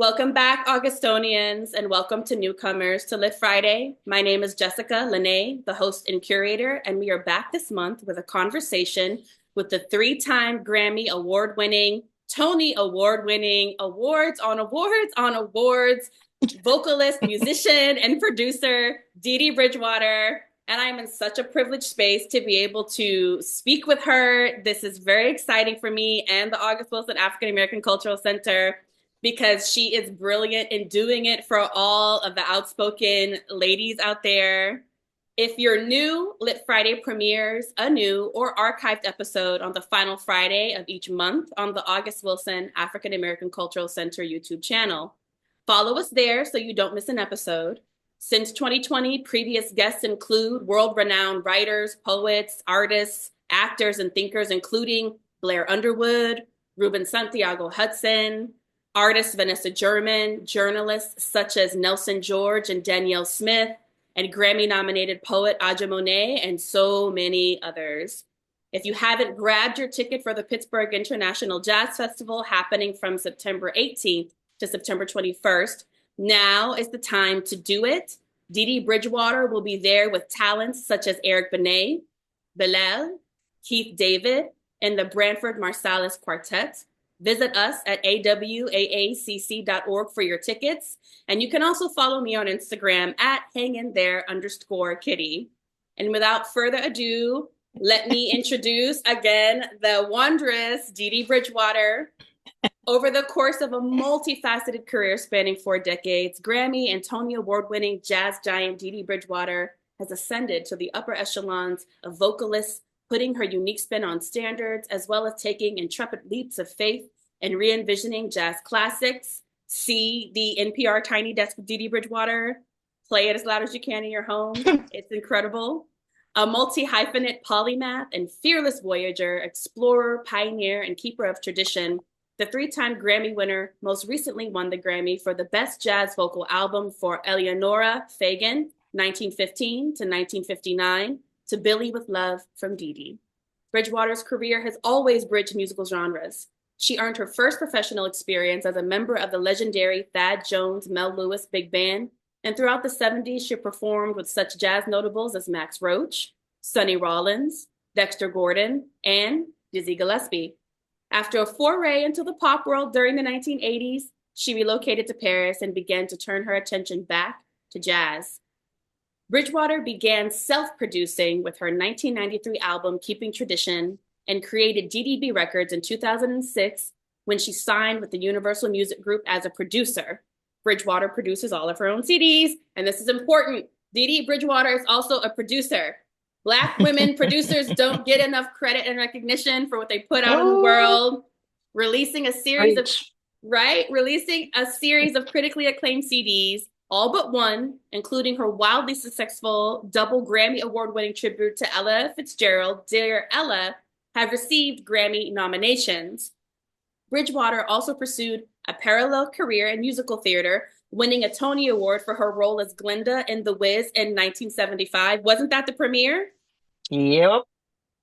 Welcome back, Augustonians, and welcome to newcomers to Lit Friday. My name is Jessica Lanay, the host and curator, and we are back this month with a conversation with the three-time Grammy award-winning, Tony award-winning, awards on awards on awards, vocalist, musician, and producer, Dee Dee Bridgewater. And I'm in such a privileged space to be able to speak with her. This is very exciting for me and the August Wilson African American Cultural Center, because she is brilliant in doing it for all of the outspoken ladies out there. If you're new, Lit Friday premieres a new or archived episode on the final Friday of each month on the August Wilson African American Cultural Center YouTube channel. Follow us there so you don't miss an episode. Since 2020, previous guests include world-renowned writers, poets, artists, actors, and thinkers, including Blair Underwood, Ruben Santiago Hudson, artist Vanessa German, journalists such as Nelson George and Danielle Smith, and Grammy-nominated poet Aja Monet, and so many others. If you haven't grabbed your ticket for the Pittsburgh International Jazz Festival happening from September 18th to September 21st, now is the time to do it. Dee Dee Bridgewater will be there with talents such as Eric Benet, Billie, Keith David, and the Branford Marsalis Quartet. Visit us at awaacc.org for your tickets. And you can also follow me on Instagram at hanginthere_kitty. And without further ado, let me introduce again the wondrous Dee Dee Bridgewater. Over the course of a multifaceted career spanning 4 decades, Grammy and Tony Award-winning jazz giant Dee Dee Bridgewater has ascended to the upper echelons of vocalists, putting her unique spin on standards, as well as taking intrepid leaps of faith and re-envisioning jazz classics. See the NPR Tiny Desk with Dee Dee Bridgewater. Play it as loud as you can in your home. It's incredible. A multi-hyphenate polymath and fearless voyager, explorer, pioneer, and keeper of tradition, the 3-time Grammy winner most recently won the Grammy for the Best Jazz Vocal Album for Eleanora Fagan, 1915 to 1959, to Billie with Love from Dee Dee. Bridgewater's career has always bridged musical genres. She earned her first professional experience as a member of the legendary Thad Jones Mel Lewis Big Band, and throughout the 70s, she performed with such jazz notables as Max Roach, Sonny Rollins, Dexter Gordon, and Dizzy Gillespie. After a foray into the pop world during the 1980s, she relocated to Paris and began to turn her attention back to jazz. Bridgewater began self-producing with her 1993 album, Keeping Tradition, and created DDB Records in 2006 when she signed with the Universal Music Group as a producer. Bridgewater produces all of her own CDs, and this is important. Dee Dee Bridgewater is also a producer. Black women producers don't get enough credit and recognition for what they put out in the world. Releasing a series of critically acclaimed CDs, all but one, including her wildly successful double Grammy award-winning tribute to Ella Fitzgerald, Dear Ella, have received Grammy nominations. Bridgewater also pursued a parallel career in musical theater, winning a Tony Award for her role as Glinda in The Wiz in 1975. Wasn't that the premiere? Yep.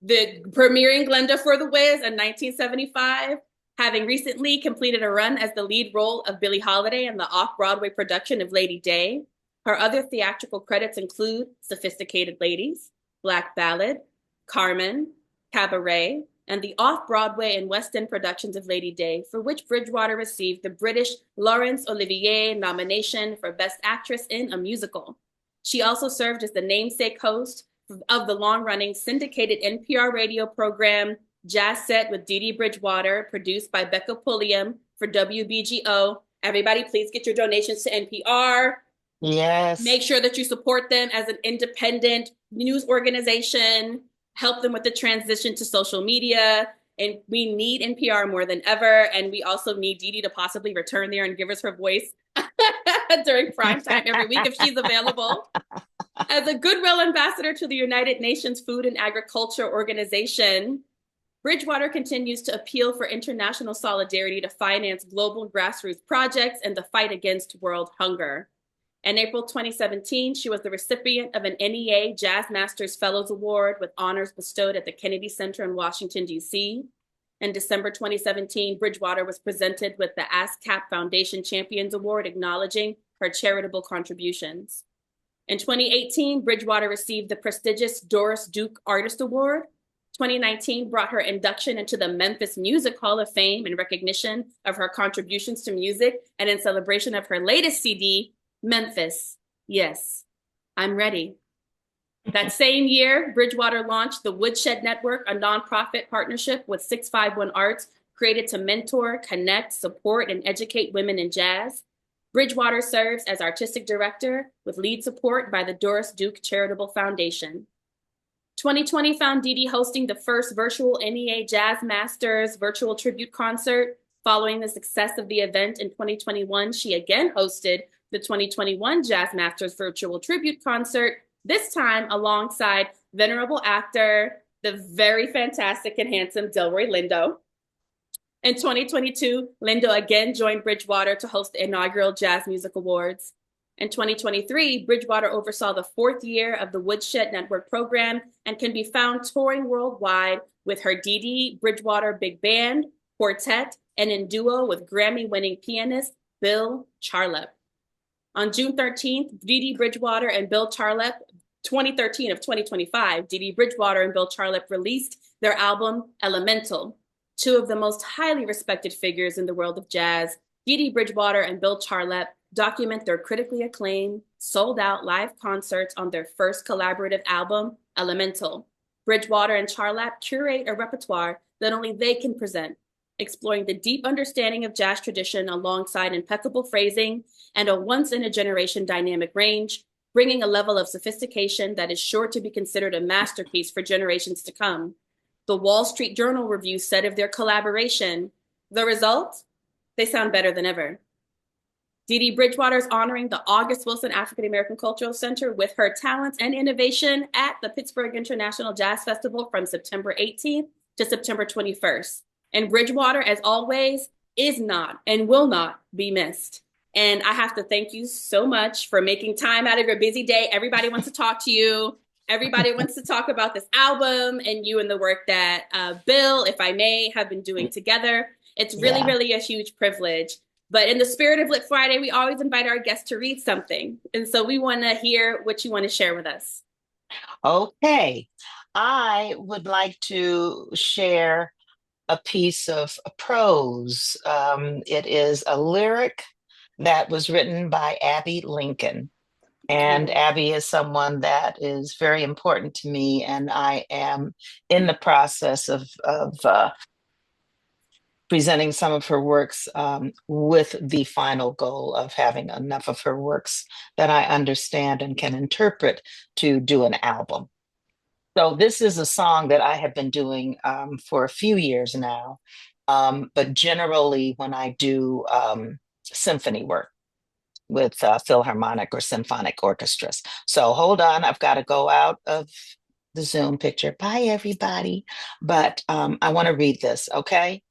The premiering Glinda for The Wiz in 1975, having recently completed a run as the lead role of Billie Holiday in the off-Broadway production of Lady Day. Her other theatrical credits include Sophisticated Ladies, Black Ballad, Carmen, Cabaret, and the off-Broadway and West End productions of Lady Day, for which Bridgewater received the British Laurence Olivier nomination for Best Actress in a Musical. She also served as the namesake host of the long-running syndicated NPR radio program Jazz Set with Dee Dee Bridgewater, produced by Becca Pulliam for WBGO. Everybody, please get your donations to NPR. Yes. Make sure that you support them as an independent news organization. Help them with the transition to social media. And we need NPR more than ever. And we also need Dee Dee to possibly return there and give us her voice during prime time every week if she's available. As a goodwill ambassador to the United Nations Food and Agriculture Organization, Bridgewater continues to appeal for international solidarity to finance global grassroots projects and the fight against world hunger. In April 2017, she was the recipient of an NEA Jazz Masters Fellows Award with honors bestowed at the Kennedy Center in Washington, D.C. In December 2017, Bridgewater was presented with the ASCAP Foundation Champions Award, acknowledging her charitable contributions. In 2018, Bridgewater received the prestigious Doris Duke Artist Award. 2019 brought her induction into the Memphis Music Hall of Fame in recognition of her contributions to music and in celebration of her latest CD, Memphis. Yes, I'm ready. That same year, Bridgewater launched the Woodshed Network, a nonprofit partnership with 651 Arts, created to mentor, connect, support, and educate women in jazz. Bridgewater serves as artistic director with lead support by the Doris Duke Charitable Foundation. 2020 found Dee Dee hosting the first virtual NEA Jazz Masters virtual tribute concert. Following the success of the event in 2021, she again hosted the 2021 Jazz Masters virtual tribute concert, this time alongside venerable actor, the very fantastic and handsome Delroy Lindo. In 2022, Lindo again joined Bridgewater to host the inaugural Jazz Music Awards. In 2023, Bridgewater oversaw the fourth year of the Woodshed Network program and can be found touring worldwide with her Dee Dee Bridgewater Big Band, quartet, and in duo with Grammy-winning pianist Bill Charlap. On June 13th, Dee Dee Bridgewater and Bill Charlap, 2013 of 2025, Dee Dee Bridgewater and Bill Charlap released their album Elemental. Two of the most highly respected figures in the world of jazz, Dee Dee Bridgewater and Bill Charlap, document their critically acclaimed, sold-out live concerts on their first collaborative album, Elemental. Bridgewater and Charlap curate a repertoire that only they can present, exploring the deep understanding of jazz tradition alongside impeccable phrasing and a once-in-a-generation dynamic range, bringing a level of sophistication that is sure to be considered a masterpiece for generations to come. The Wall Street Journal review said of their collaboration, the result? They sound better than ever. Dee Dee Bridgewater is honoring the August Wilson African American Cultural Center with her talents and innovation at the Pittsburgh International Jazz Festival from September 18th to September 21st. And Bridgewater, as always, is not and will not be missed. And I have to thank you so much for making time out of your busy day. Everybody wants to talk to you. Everybody wants to talk about this album and you and the work that Bill, if I may, have been doing together. It's really, really a huge privilege. But in the spirit of Lit Friday, we always invite our guests to read something. And so we want to hear what you want to share with us. Okay. I would like to share a piece of prose. It is a lyric that was written by Abby Lincoln. And Abby is someone that is very important to me, and I am in the process of presenting some of her works with the final goal of having enough of her works that I understand and can interpret to do an album. So this is a song that I have been doing for a few years now, but generally when I do symphony work with philharmonic or symphonic orchestras. So hold on, I've got to go out of the Zoom picture. Bye, everybody. But I want to read this, okay?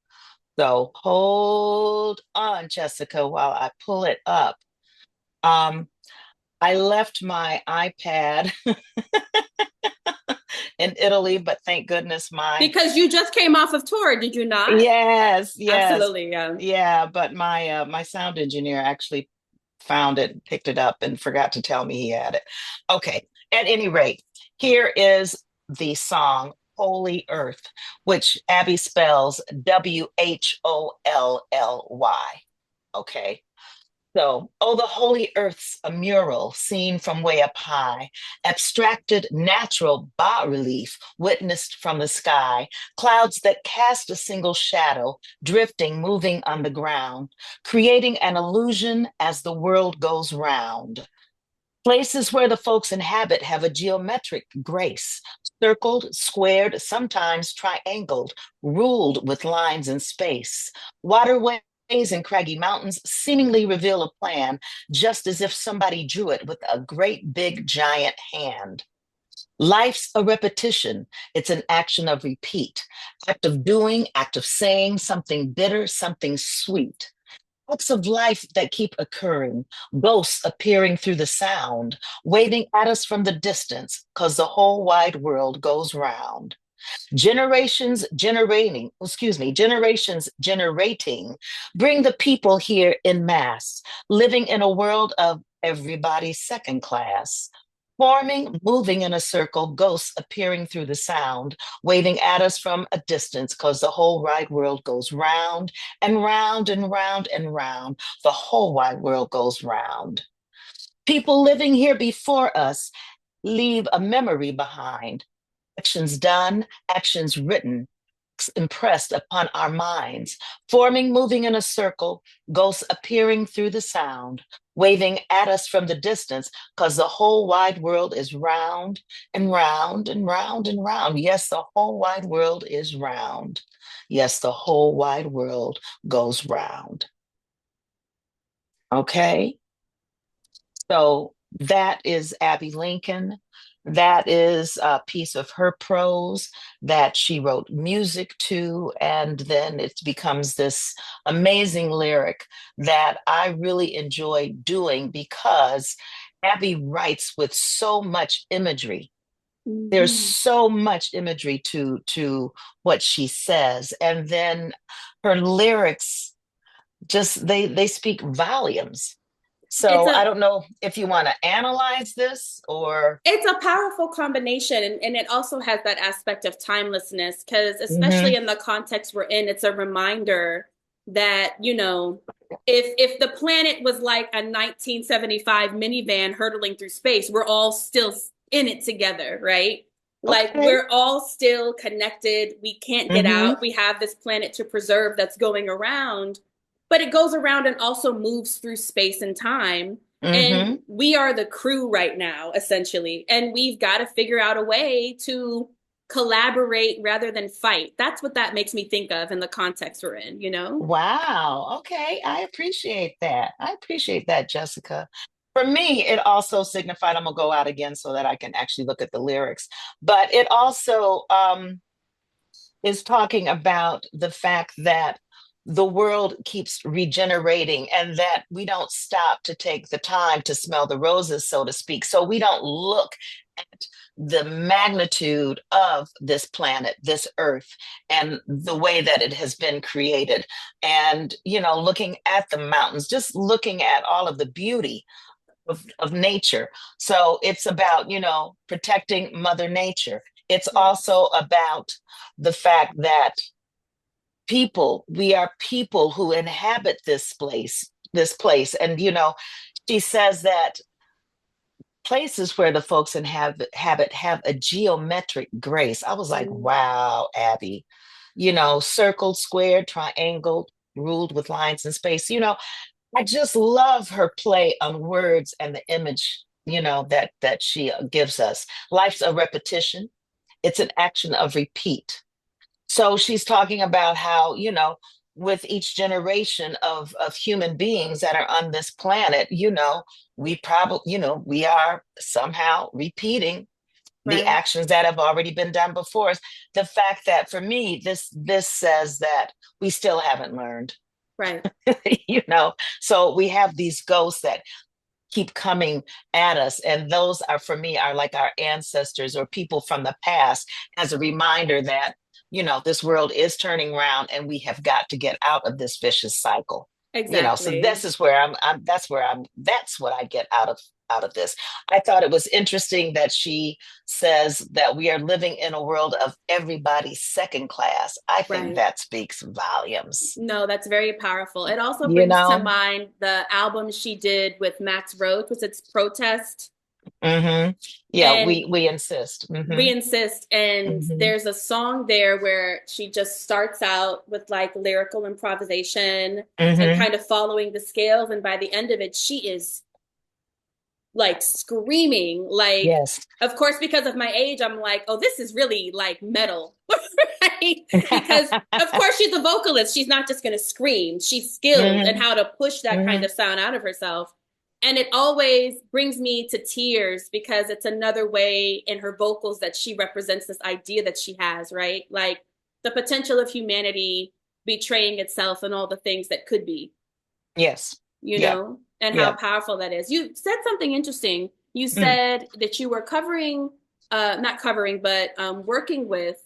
So hold on, Jessica, while I pull it up. I left my iPad in Italy, but thank goodness because you just came off of tour, did you not? Yes, Absolutely, yeah. But my sound engineer actually found it, picked it up, and forgot to tell me he had it. Okay, at any rate, here is the song Holy Earth, which Abby spells WHOLLY. Okay. So, oh, the holy earth's a mural seen from way up high, abstracted natural bas-relief witnessed from the sky, clouds that cast a single shadow, drifting, moving on the ground, creating an illusion as the world goes round. Places where the folks inhabit have a geometric grace, circled, squared, sometimes triangled, ruled with lines and space. Waterways and craggy mountains seemingly reveal a plan, just as if somebody drew it with a great big giant hand. Life's a repetition. It's an action of repeat, act of doing, act of saying, something bitter, something sweet. Acts of life that keep occurring, ghosts appearing through the sound, waving at us from the distance, 'cause the whole wide world goes round. Generations generating, bring the people here in mass, living in a world of everybody second class. Forming, moving in a circle, ghosts appearing through the sound, waving at us from a distance, because the whole wide world goes round and round and round and round. The whole wide world goes round. People living here before us leave a memory behind. Actions done, actions written, impressed upon our minds, forming, moving in a circle, ghosts appearing through the sound, waving at us from the distance, because the whole wide world is round and round and round and round. Yes, the whole wide world is round. Yes, the whole wide world goes round. Okay, so that is Abby Lincoln. That is a piece of her prose that she wrote music to, and then it becomes this amazing lyric that I really enjoy doing because Abby writes with so much imagery. There's Mhm. so much imagery to what she says, and then her lyrics just they speak volumes. It's So I a don't know if you want to analyze this or. it's a powerful combination, and it also has that aspect of timelessness because especially Mhm. in the context we're in, it's a reminder that, if the planet was like a 1975 minivan hurtling through space, we're all still in it together, right? Like Okay. we're all still connected. We can't get Mm-hmm. out. We have this planet to preserve that's going around, but it goes around and also moves through space and time. And Mm-hmm. we are the crew right now, essentially. And we've got to figure out a way to collaborate rather than fight. That's what that makes me think of in the context we're in, you know? Wow. Okay. I appreciate that. I appreciate that, Jessica. For me, it also signified, I'm gonna go out again so that I can actually look at the lyrics. But it also is talking about the fact that the world keeps regenerating and that we don't stop to take the time to smell the roses, so to speak. So we don't look at the magnitude of this planet, this earth, and the way that it has been created. And, looking at the mountains, just looking at all of the beauty of nature. So it's about, protecting Mother Nature. It's Yes. also about the fact that we are people who inhabit this place. And, she says that places where the folks inhabit have a geometric grace. I was like, Mm. wow, Abby, circled, squared, triangle, ruled with lines and space. I just love her play on words and the image, that she gives us. Life's a repetition. It's an action of repeat. So she's talking about how, with each generation of human beings that are on this planet, we are somehow repeating the Right. actions that have already been done before us. The fact that for me, this says that we still haven't learned. Right. you know so we have these ghosts that keep coming at us, and those are, for me, are like our ancestors or people from the past, as a reminder that this world is turning around and we have got to get out of this vicious cycle. So Exactly. this is where that's what I get out of this. I thought it was interesting that she says that we are living in a world of everybody second class. I think Right. that speaks volumes. No, that's very powerful. It also you brings to know mind the album she did with Max Roach, was its Protest. hmm Yeah, And we insist. we insist. And Hmm there's a song there where she just starts out with like lyrical improvisation and hmm kind of following the scales. And by the end of it, she is like screaming. Like, Yes. of course, because of my age, I'm like, oh, this is really like metal, right? Because of course she's a vocalist. She's not just going to scream. She's skilled in hmm how to push that kind hmm of sound out of herself. And it always brings me to tears because it's another way in her vocals that she represents this idea that she has, right? Like the potential of humanity betraying itself and all the things that could be, Yes. you Yeah. know, and how Yeah. powerful that is. You said something interesting. You Mm. said that you were covering, not covering, but working with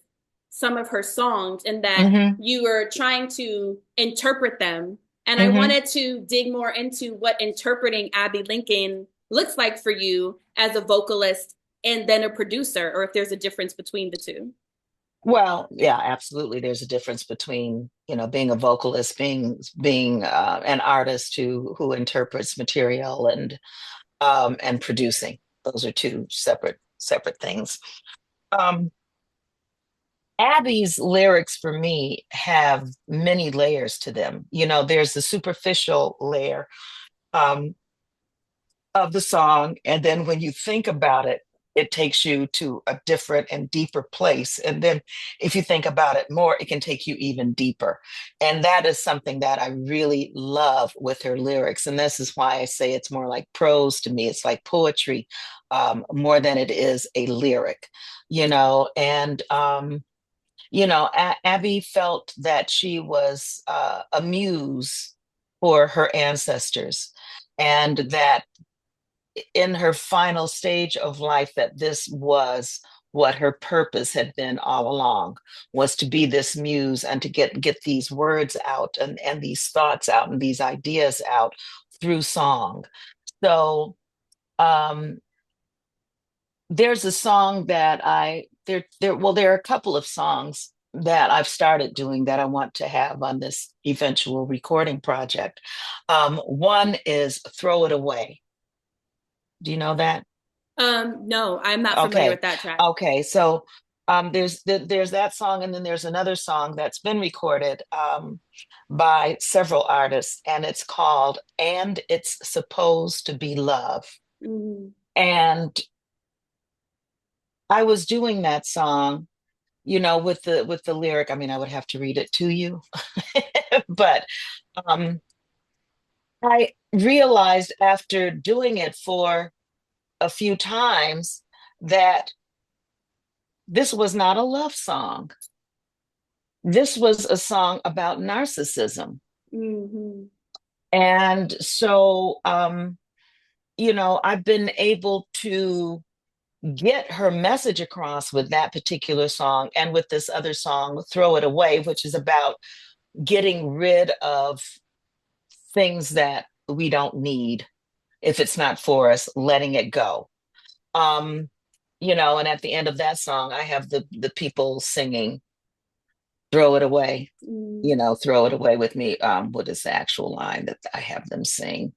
some of her songs and that Mm-hmm. you were trying to interpret them. And I Mm-hmm. wanted to dig more into what interpreting Abby Lincoln looks like for you as a vocalist and then a producer, or if there's a difference between the two. Well, yeah, absolutely. There's a difference between, being a vocalist, being an artist who interprets material and producing. Those are two separate things. Um, Abby's lyrics for me have many layers to them. There's the superficial layer um, of the song, and then when you think about it, it takes you to a different and deeper place. And then if you think about it more, it can take you even deeper. And that is something that I really love with her lyrics. And this is why I say it's more like prose to me. It's like poetry, more than it is a lyric, and Abby felt that she was a muse for her ancestors, and that in her final stage of life, that this was what her purpose had been all along, was to be this muse and to get these words out and these thoughts out and these ideas out through song. So um, there's a song that there are a couple of songs that I've started doing that I want to have on this eventual recording project. One is Throw It Away. Do you know that? No, I'm not familiar Okay. with that track. Okay. So there's that song, and then there's another song that's been recorded by several artists, and it's called "And It's Supposed to Be Love." Mm. And I was doing that song, with the lyric. I mean, I would have to read it to you, but um, I realized after doing it for a few times that this was not a love song. This was a song about narcissism. Mm-hmm. And so, I've been able to get her message across with that particular song and with this other song, Throw It Away, which is about getting rid of things that we don't need. If it's not for us, letting it go. Um, and at the end of that song, I have the people singing "Throw It Away," Mm. "Throw it away with me." What is the actual line that I have them sing?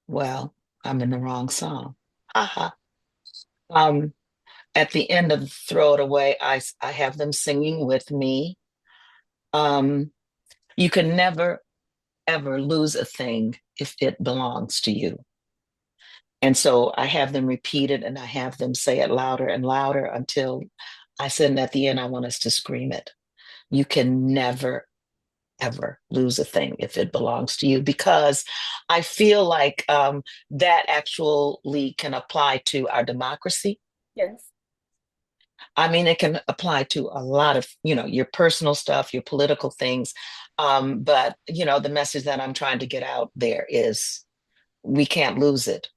Well, I'm in the wrong song. Haha. Um, at the end of "Throw It Away," I have them singing with me. Um, you can never ever lose a thing if it belongs to you. And so I have them repeat it, and I have them say it louder and louder until I said, and at the end, I want us to scream it. You can never, ever lose a thing if it belongs to you, because I feel like that actually can apply to our democracy. Yes. I mean, it can apply to a lot of, your personal stuff, your political things. But, the message that I'm trying to get out there is we can't lose it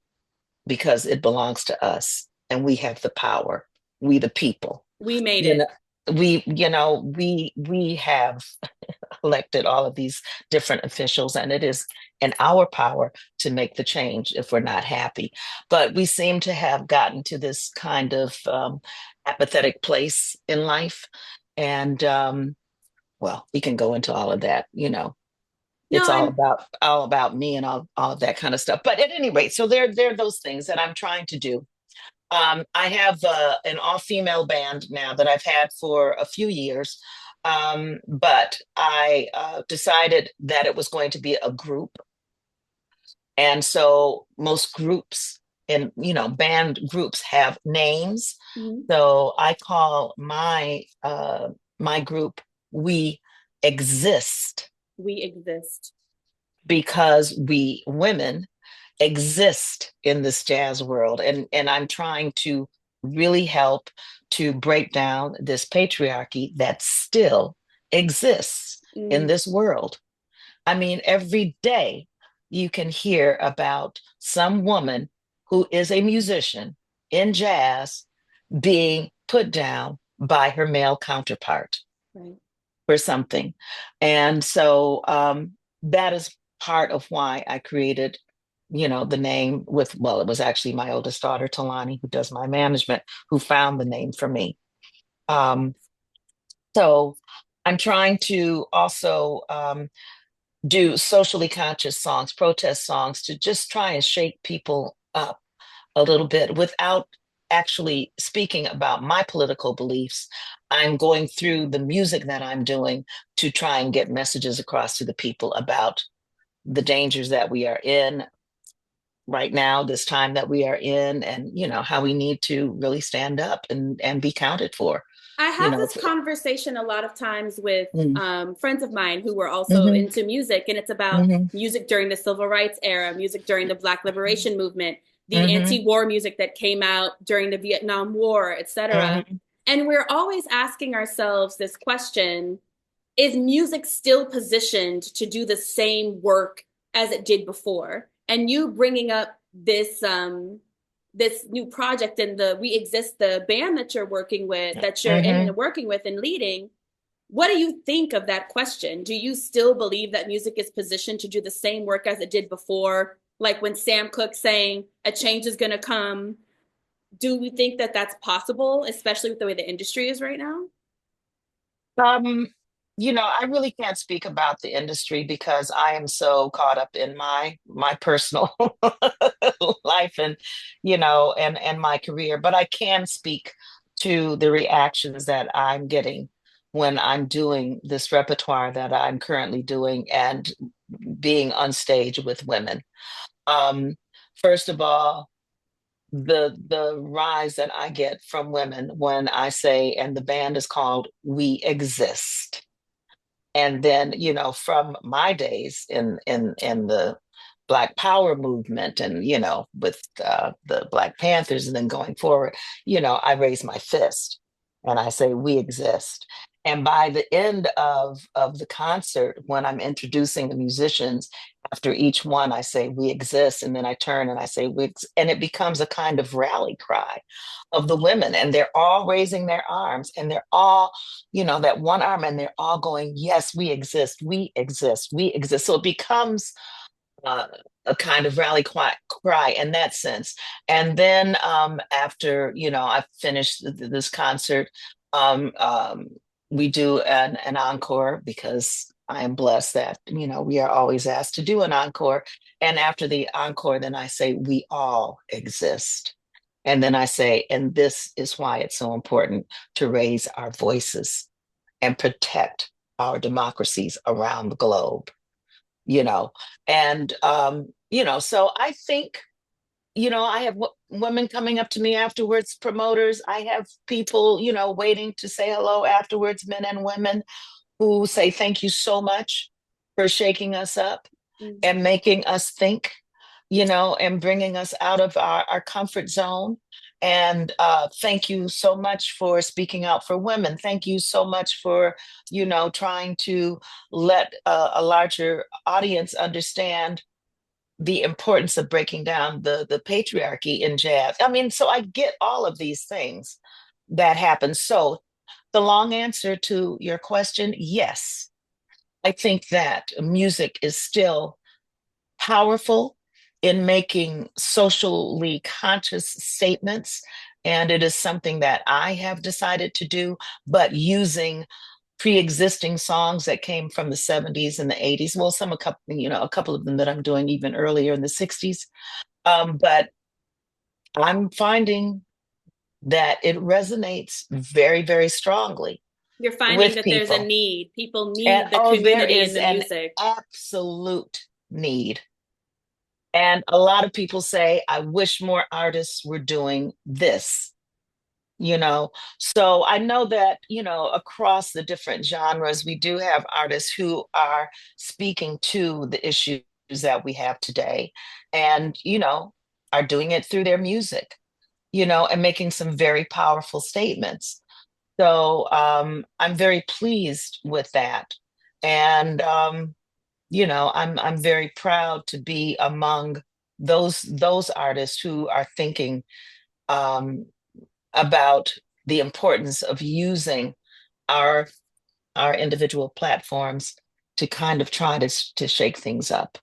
because it belongs to us and we have the power, we the people. We made You know, it. we have elected all of these different officials, and it is in our power to make the change if we're not happy. But we seem to have gotten to this kind of apathetic place in life. And well, we can go into all of that, No, it's all I'm about me and all of that kind of stuff. But at any rate, so there are those things that I'm trying to do. I have an all-female band now that I've had for a few years, but I decided that it was going to be a group, and so most groups and band groups have names. Mhm. So I call my group "We Exist," We exist. because we women exist in this jazz world, and I'm trying to really help to break down this patriarchy that still exists in Mm. this world. I mean, every day you can hear about some woman who is a musician in jazz being put down, by her male counterpart Right. for something. And so that is part of why I created, the name with, well, it was actually my oldest daughter, Talani, who does my management, who found the name for me. Um, so I'm trying to also do socially conscious songs, protest songs, to just try and shake people up a little bit without actually speaking about my political beliefs. I'm going through the music that I'm doing to try and get messages across to the people about the dangers that we are in right now, this time that we are in, and how we need to really stand up and be counted for. I You have know, this conversation a lot of times with mm, friends of mine who were also mhm, into music, and it's about mhm, music during the civil rights era, music during the Black liberation movement, the mhm, anti-war music that came out during the Vietnam War, etc. mhm. And we're always asking ourselves this question: is music still positioned to do the same work as it did before? And you bringing up this new project and the We Exist, the band that you're working with, that you're in and Mhm. working with and leading, what do you think of that question? Do you still believe that music is positioned to do the same work as it did before? Like when Sam Cooke saying a change is going to come, do we think that that's possible, especially with the way the industry is right now? Um, I really can't speak about the industry because I am so caught up in my personal life and and my career. But I can speak to the reactions that I'm getting when I'm doing this repertoire that I'm currently doing and being on stage with women. Um, First of all, the rise that I get from women when I say, and the band is called We Exist. And then, from my days in the Black Power movement and, with the Black Panthers and then going forward, I raise my fist and I say, we exist. And by the end of the concert, when I'm introducing the musicians, after each one, I say, we exist. And then I turn and I say, and it becomes a kind of rally cry of the women. And they're all raising their arms and they're all, that one arm, and they're all going, yes, we exist, we exist, we exist. So it becomes uh, a kind of rally cry in that sense. And then after, I've finished this concert, um, um, we do an encore because I am blessed that, we are always asked to do an encore. And after the encore, then I say, we all exist. And then I say, and this is why it's so important to raise our voices and protect our democracies around the globe, you know. And so I think, I have women coming up to me afterwards, promoters. I have people, waiting to say hello afterwards, men and women who say thank you so much for shaking us up Mm. and making us think, and bringing us out of our comfort zone. And thank you so much for speaking out for women. Thank you so much for, trying to let a larger audience understand the importance of breaking down the patriarchy in jazz. I mean, so I get all of these things that happen. So the long answer to your question, yes, I think that music is still powerful in making socially conscious statements. And it is something that I have decided to do, but using pre-existing songs that came from the 70s and the 80s. Well, a couple of them that I'm doing even earlier in the 60s. But I'm finding that it resonates very, very strongly You're finding with that there's a people. need. People And need the oh, there community in is the an music. absolute need. And a lot of people say, I wish more artists were doing this, you know. So I know that, across the different genres, we do have artists who are speaking to the issues that we have today and, are doing it through their music, and making some very powerful statements. So I'm very pleased with that. And I'm very proud to be among those artists who are thinking um, about the importance of using our our individual platforms to kind of try to shake things up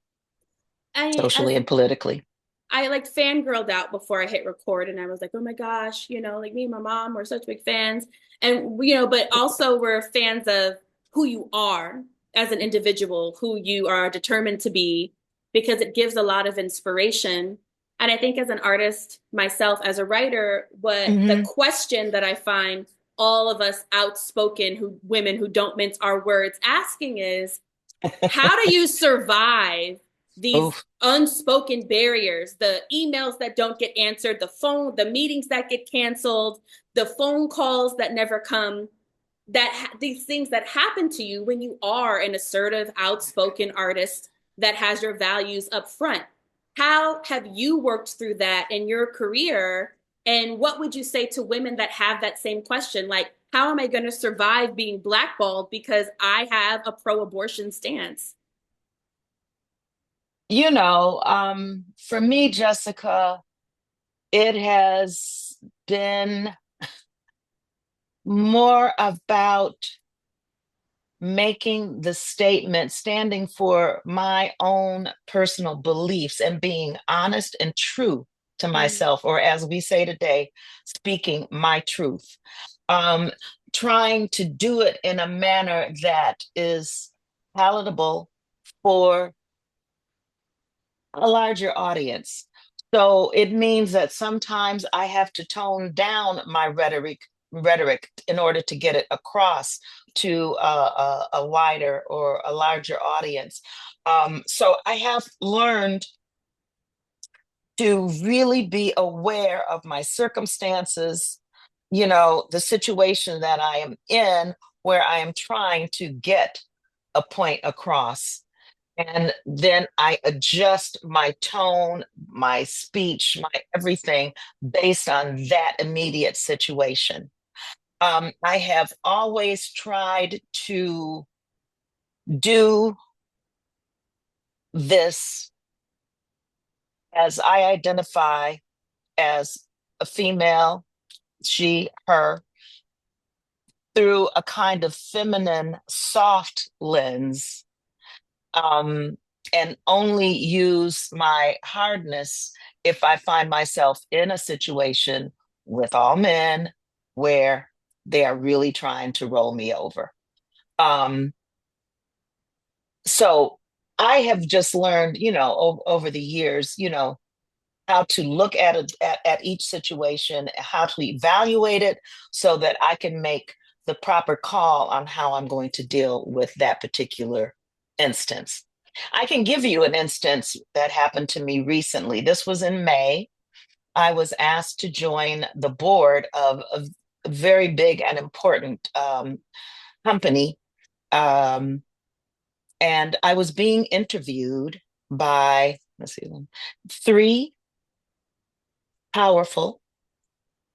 I as socially and politically. I like fangirled out before I hit record, and I was like, oh my gosh, like me and my mom were such big fans. And, but also we're fans of who you are as an individual, who you are determined to be, because it gives a lot of inspiration. And I think as an artist myself, as a writer, what the Hmm. question that I find all of us outspoken women who don't mince our words asking is, how do you survive Oh, these unspoken barriers, the emails that don't get answered, the meetings that get canceled, the phone calls that never come, these things that happen to you when you are an assertive, outspoken artist that has your values up front? How have you worked through that in your career? And what would you say to women that have that same question? Like, how am I going to survive being blackballed because I have a pro abortion stance? for me, Jessica, it has been more about making the statement, standing for my own personal beliefs and being honest and true to Mm, myself, or as we say today, speaking my truth. Um, Trying to do it in a manner that is palatable for a larger audience. So it means that sometimes I have to tone down my rhetoric in order to get it across to a wider or a larger audience. So I have learned to really be aware of my circumstances, the situation that I am in, where I am trying to get a point across. And then I adjust my tone, my speech, my everything based on that immediate situation. I have always tried to do this as I identify as a female, she, her, through a kind of feminine, soft lens, um, and only use my hardness if I find myself in a situation with all men where they are really trying to roll me over. Um, so I have just learned, over the years, how to look at each situation, how to evaluate it so that I can make the proper call on how I'm going to deal with that particular instance. I can give you an instance that happened to me recently. This was in May. I was asked to join the board of a very big and important company. Um, and I was being interviewed by, let's see, three powerful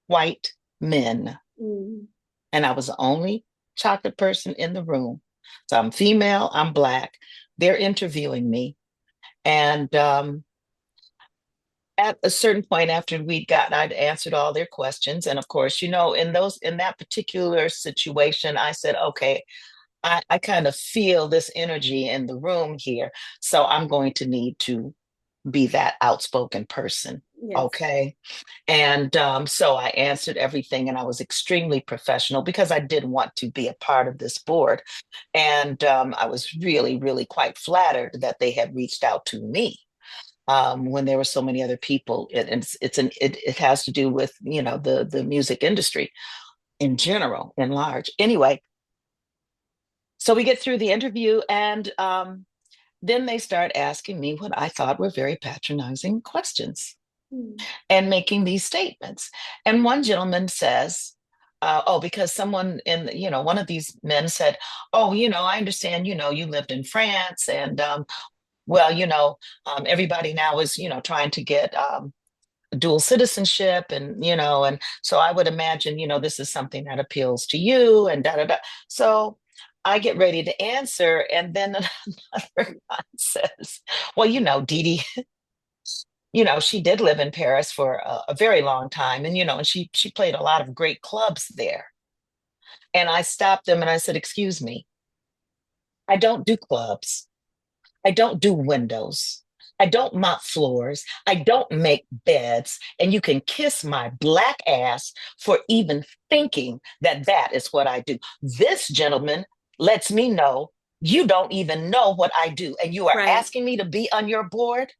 white men. mm, And I was the only chocolate person in the room. So I'm female, I'm Black. They're interviewing me. And at a certain point after I'd answered all their questions. And of course, in that particular situation, I said, okay, I kind of feel this energy in the room here. So I'm going to need to be that outspoken person. yes. Okay. And so I answered everything and I was extremely professional because I did want to be a part of this board. And I was really, really quite flattered that they had reached out to me when there were so many other people. It has to do with, the music industry in general, in large. Anyway, so we get through the interview and then they start asking me what I thought were very patronizing questions Mm, and making these statements. And one gentleman says, oh, because someone one of these men said, oh, I understand, you lived in France and, well, everybody now is, trying to get dual citizenship and, and so I would imagine, this is something that appeals to you and da da da. So I get ready to answer. And then another guy says, well, Dee Dee, She did live in Paris for a very long time. And she played a lot of great clubs there. And I stopped them and I said, excuse me, I don't do clubs. I don't do windows. I don't mop floors. I don't make beds. And you can kiss my black ass for even thinking that that is what I do. This gentleman lets me know you don't even know what I do. And you are Right. asking me to be on your board.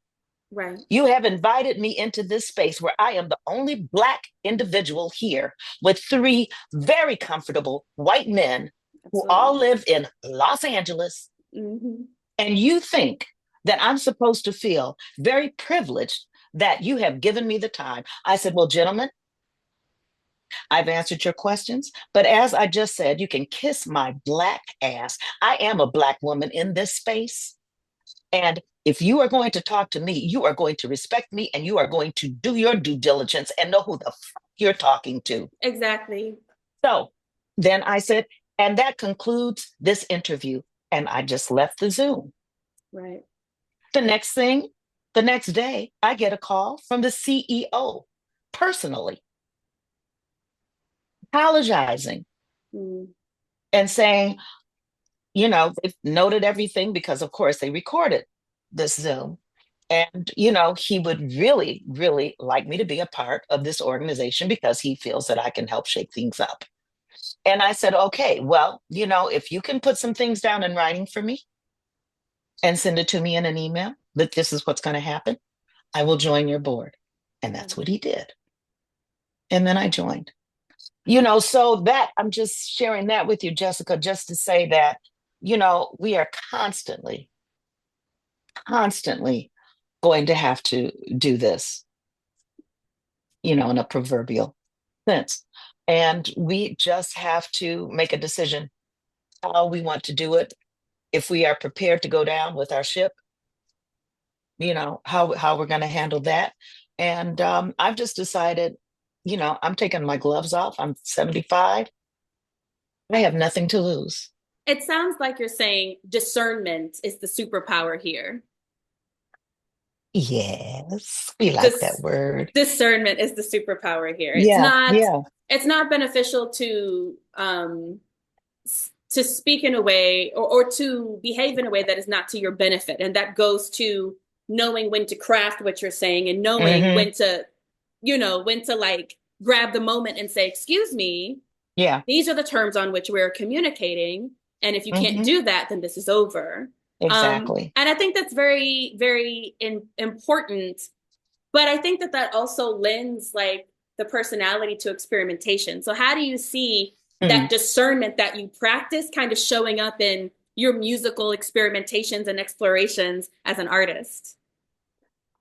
Right. You have invited me into this space where I am the only Black individual here with three very comfortable white men who all Absolutely. live in Los Angeles. Hmm. And you think that I'm supposed to feel very privileged that you have given me the time. I said, well, gentlemen, I've answered your questions. But as I just said, you can kiss my Black ass. I am a Black woman in this space. And if you are going to talk to me, you are going to respect me and you are going to do your due diligence and know who the fuck you're talking to. Exactly. So then I said, and that concludes this interview. And I just left the Zoom. Right. The next day, I get a call from the CEO personally, apologizing Mm. and saying, they've noted everything because, of course, they recorded this Zoom. And, he would really, really like me to be a part of this organization because he feels that I can help shake things up. And I said, okay, well, if you can put some things down in writing for me and send it to me in an email that this is what's going to happen, I will join your board. And that's what he did. And then I joined. So that I'm just sharing that with you, Jessica, just to say that, we are constantly, constantly going to have to do this, in a proverbial sense. And we just have to make a decision how we want to do it. If we are prepared to go down with our ship, how we're going to handle that. And I've just decided, I'm taking my gloves off. I'm 75. I have nothing to lose. It sounds like you're saying discernment is the superpower here. Yes, we like that Dis word. Discernment is the superpower here. Yeah, yeah. It's not beneficial to speak in a way or to behave in a way that is not to your benefit. And that goes to knowing when to craft what you're saying and knowing Hmm. when to like grab the moment and say, excuse me, Yeah. these are the terms on which we're communicating. And if you can't Hmm. do that, then this is over. Exactly. And I think that's very, very important. But I think that that also lends like the personality to experimentation. So how do you see that Mm. discernment that you practice kind of showing up in your musical experimentations and explorations as an artist?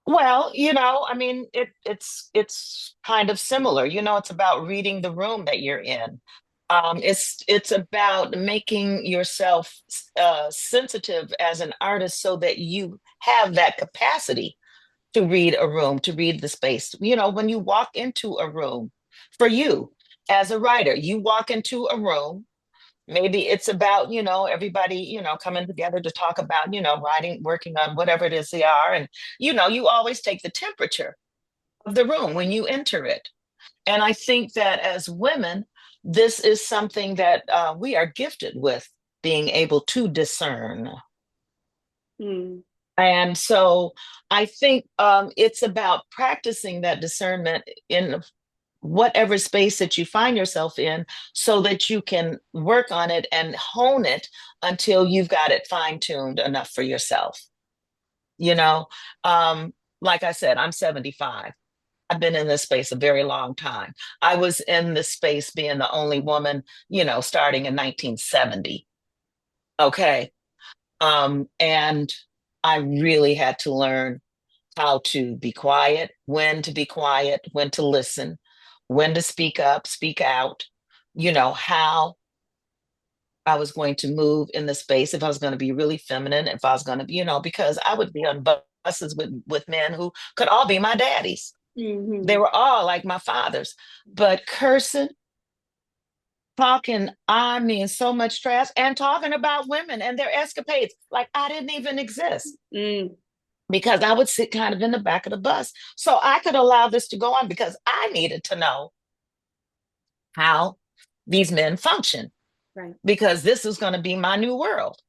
Well, I mean, it's kind of similar. It's about reading the room that you're in. It's about making yourself sensitive as an artist so that you have that capacity to read a room, to read the space. When you walk into a room, for you as a writer, you walk into a room. Maybe it's about, everybody, coming together to talk about, writing, working on whatever it is they are. And, you always take the temperature of the room when you enter it. And I think that as women, this is something that we are gifted with being able to discern. Hmm. And so I think it's about practicing that discernment in whatever space that you find yourself in so that you can work on it and hone it until you've got it fine-tuned enough for yourself. You know, um, like I said, I'm 75. I've been in this space a very long time. I was in this space being the only woman, starting in 1970. Okay. And I really had to learn how to be quiet, when to listen, when to speak up, speak out, how I was going to move in the space, if I was going to be really feminine, if I was going to be, because I would be on buses with men who could all be my daddies. They Hmm. were all like my fathers, but cursing, talking, I mean, so much trash, and talking about women and their escapades like I didn't even exist. Mm. because I would sit kind of in the back of the bus. So I could allow this to go on because I needed to know how these men function Right. because this is going to be my new world,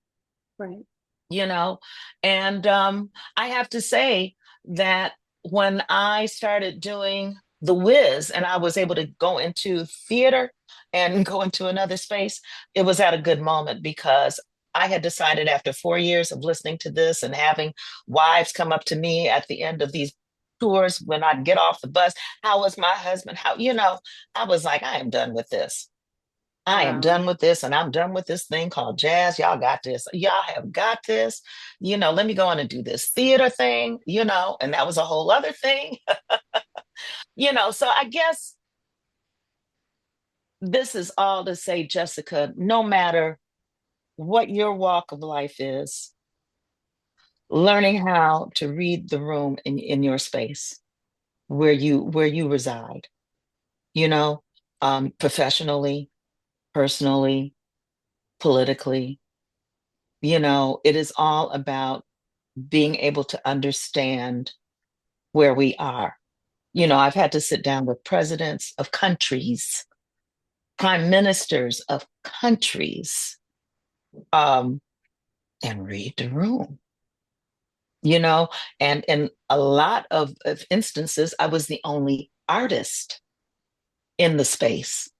Right. you know? And I have to say that when I started doing the whiz and I was able to go into theater and go into another space, it was at a good moment because I had decided after 4 years of listening to this and having wives come up to me at the end of these tours when I'd get off the bus, how was my husband? How, I was like, I am done with this. I am Wow. done with this, and I'm done with this thing called jazz. Y'all got this. Y'all have got this. Let me go on and do this theater thing, and that was a whole other thing. So I guess this is all to say, Jessica, no matter what your walk of life is, learning how to read the room in your space where you reside, you know, professionally, personally, politically, it is all about being able to understand where we are. I've had to sit down with presidents of countries, prime ministers of countries, um, and read the room, you know, and in a lot of instances, I was the only artist in the space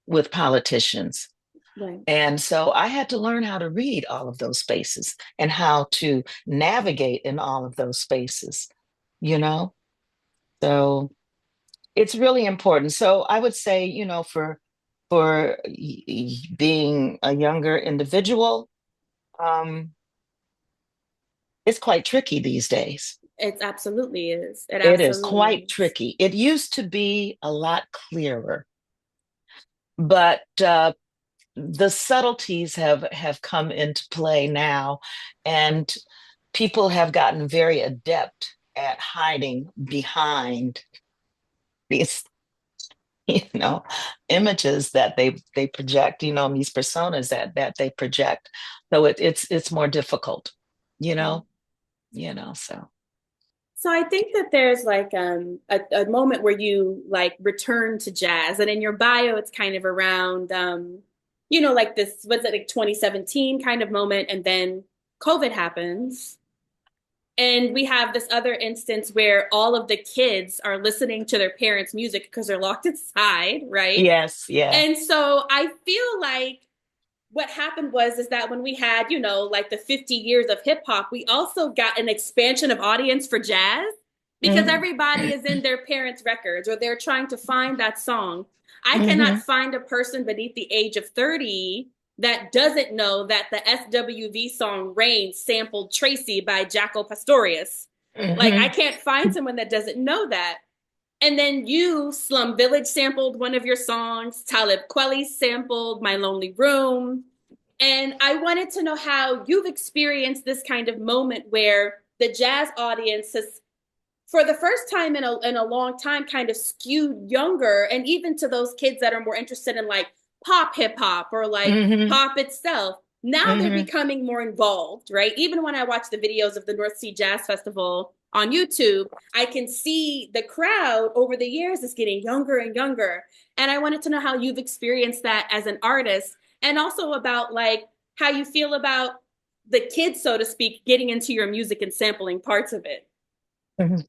with politicians. Right. And so I had to learn how to read all of those spaces and how to navigate in all of those spaces, you know? So it's really important. So I would say, for being a younger individual, um, it's quite tricky these days. It absolutely is. It It is absolutely quite is. tricky. It used to be a lot clearer, but the subtleties have come into play now, and people have gotten very adept at hiding behind these images that they project, these personas that they project. So it's more difficult, you Right. know so. So I think that there's like a moment where you like return to jazz, and in your bio it's kind of around like this, was it like 2017 kind of moment, and then COVID happens. And we have this other instance where all of the kids are listening to their parents' music because they're locked inside, right? Yes, yeah. And so I feel like what happened was is that when we had, like the 50 years of hip hop, we also got an expansion of audience for jazz because Hmm. everybody is in their parents' records or they're trying to find that song. I cannot Hmm. find a person beneath the age of 30 that doesn't know that the SWV song Rain sampled Tracy by Jaco Pastorius. Like, I Hmm. can't find someone that doesn't know that. And then you, Slum Village, sampled one of your songs. Talib Kweli sampled My Lonely Room. And I wanted to know how you've experienced this kind of moment where the jazz audience has, for the first time in a long time, kind of skewed younger, and even to those kids that are more interested in like pop hip hop or like Hmm. pop itself. Now they're Hmm. becoming more involved, right? Even when I watch the videos of the North Sea Jazz Festival on YouTube, I can see the crowd over the years is getting younger and younger. And I wanted to know how you've experienced that as an artist, and also about like how you feel about the kids, so to speak, getting into your music and sampling parts of it. Hmm.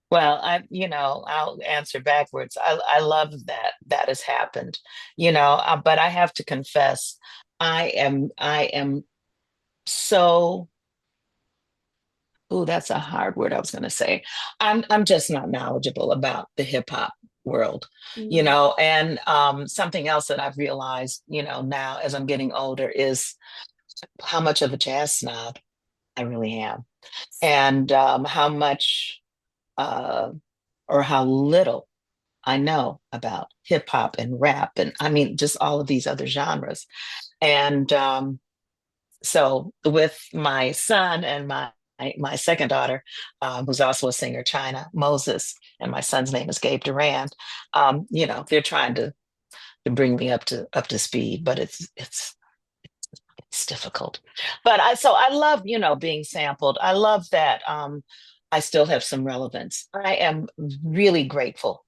Well, I'll answer backwards. I love that has happened, but I have to confess, I am so, oh, that's a hard word I was going to say. I'm just not knowledgeable about the hip hop world, Mm-hmm. and something else that I've realized, now as I'm getting older is how much of a jazz snob I really am, and how much uh, or how little I know about hip hop and rap, and I mean, just all of these other genres. And so, with my son and my second daughter, who's also a singer, China Moses, and my son's name is Gabe Durand. They're trying to bring me up to speed, but it's it's difficult. But I love, being sampled. I love that I still have some relevance. I am really grateful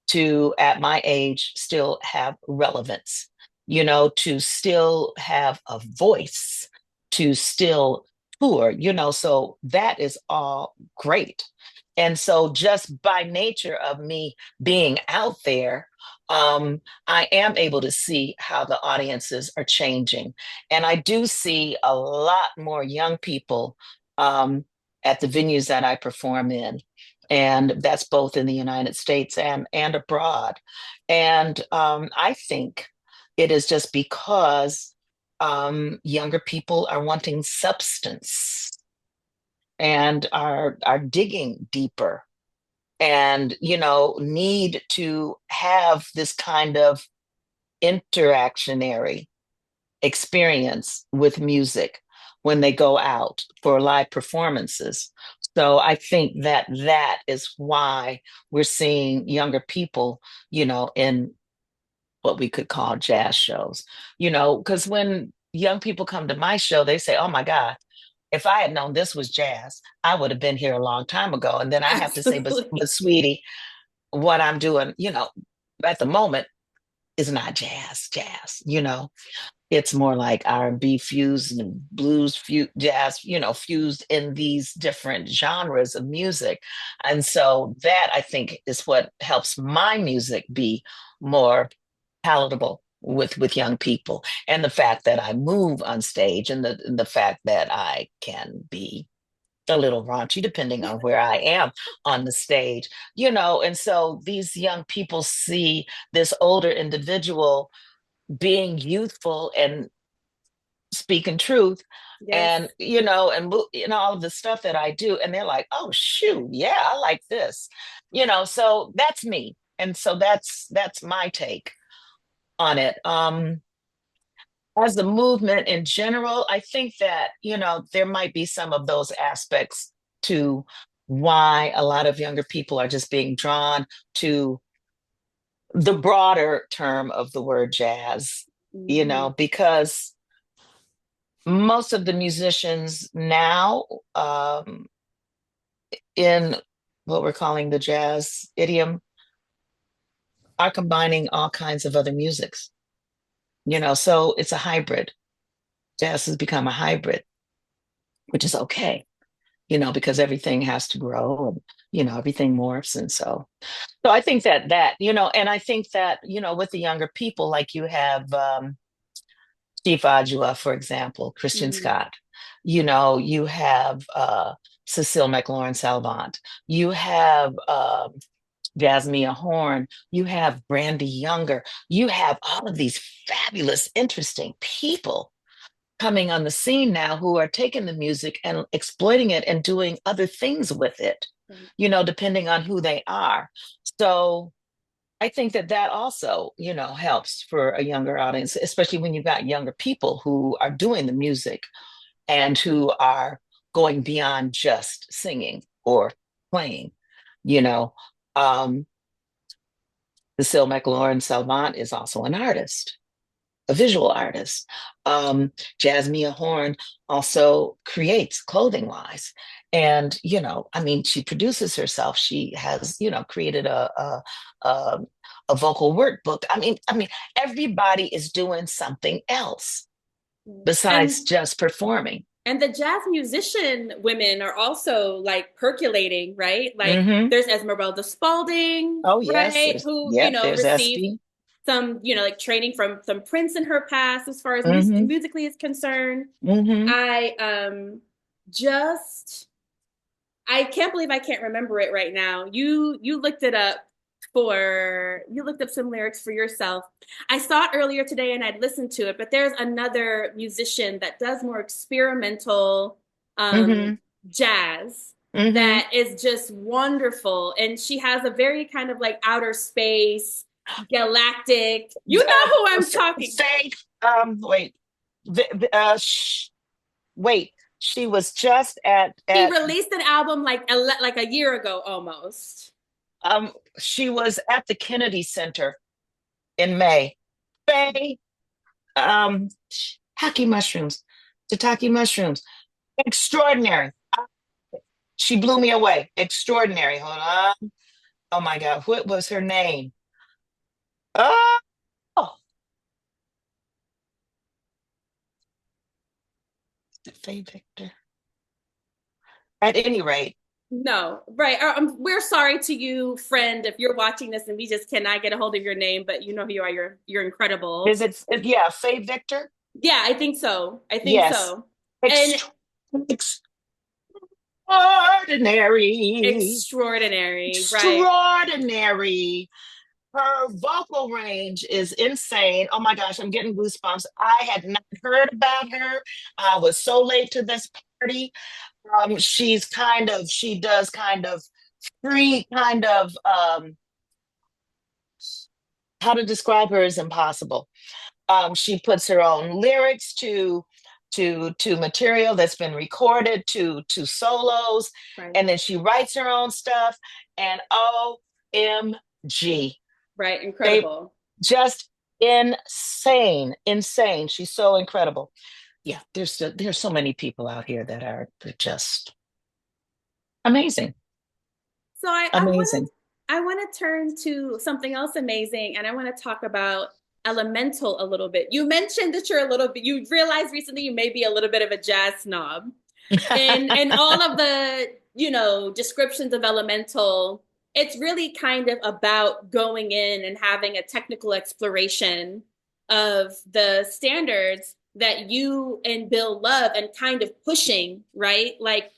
to, at my age, still have relevance, to still have a voice, to still tour, so that is all great. And so, just by nature of me being out there, I am able to see how the audiences are changing. And I do see a lot more young people at the venues that I perform in. And that's both in the United States and abroad. And I think it is just because younger people are wanting substance and are digging deeper and need to have this kind of interactionary experience with music when they go out for live performances. So I think that that is why we're seeing younger people, in what we could call jazz shows, because when young people come to my show, they say, oh my God, if I had known this was jazz, I would have been here a long time ago. And then I have to say, but Absolutely. sweetie, what I'm doing, at the moment is not jazz, it's more like R&B fused and blues fused, jazz, fused in these different genres of music. And so that I think is what helps my music be more palatable with young people. And the fact that I move on stage and the fact that I can be a little raunchy depending on where I am on the stage, and so these young people see this older individual being youthful and speaking truth Yes. and all of the stuff that I do, and they're like, oh shoot, yeah, I like this, so that's me. And so that's my take on it. As the movement in general, I think that there might be some of those aspects to why a lot of younger people are just being drawn to the broader term of the word jazz, Mhm. because most of the musicians now, in what we're calling the jazz idiom, are combining all kinds of other musics, so it's a hybrid. Jazz has become a hybrid, which is okay, because everything has to grow and, everything morphs. And so I think and I think that, with the younger people, like you have Steve Adjua, for example, Christian Mhm. Scott, you have Cecile McLaurin Salvant, you have Jasmine Horn, you have Brandy Younger, you have all of these fabulous, interesting people coming on the scene now who are taking the music and exploiting it and doing other things with it, Right. depending on who they are. So I think that that also, helps for a younger audience, especially when you've got younger people who are doing the music and who are going beyond just singing or playing, you know. Um, Cecile McLaurin Salvant is also an artist, a visual artist. Jasmine Horn also creates clothing wise. And, I mean, she produces herself. She has, created a, a vocal workbook. I mean, everybody is doing something else besides And just performing. and the jazz musician women are also like percolating, right? Like Hmm. there's Esmeralda Spalding, Oh, yes. right? Who, There's received SP. some, like training from some Prince in her past as far as Hmm. musically is concerned. Hmm. I just I can't believe I can't remember it right now. You looked it up you looked up some lyrics for yourself. I saw it earlier today and I'd listened to it, but there's another musician that does more experimental um Hmm. jazz Hmm. that is just wonderful. And she has a very kind of like outer space, galactic. You know who I'm talking. Faith, wait, wait, she was just She at released an album like a year ago almost. um she was at the Kennedy Center in May. Faye, um, Hacky Mushrooms. Shiitake mushrooms. Extraordinary. She blew me away. Extraordinary. Hold on. Oh my God. What was her name? Oh, Faye Victor. At any rate, No, right. We're sorry to you, friend, if you're watching this and we just cannot get a hold of your name, but you know who you are. You're incredible. is it, yeah, Faye Victor? Yeah, I think so. I think Yes. so. And Ext- Extraordinary. extraordinary, right? Extraordinary. Her vocal range is insane. Oh my gosh, I'm getting goosebumps. I had not heard about her. I was so late to this party. She does kind of free, how to describe her is impossible. She puts her own lyrics to material that's been recorded to solos, Right. and then she writes her own stuff. And OMG, Right. they Incredible. just insane, insane. She's so incredible. Yeah, there's so many people out here that are just amazing, So I want amazing. to turn to something else amazing, and I want to talk about elemental a little bit. You mentioned that you're a little bit. You realized recently you may be a little bit of a jazz snob, and all of the descriptions of elemental. It's really kind of about going in and having a technical exploration of the standards that you and Bill love and kind of pushing, right? Like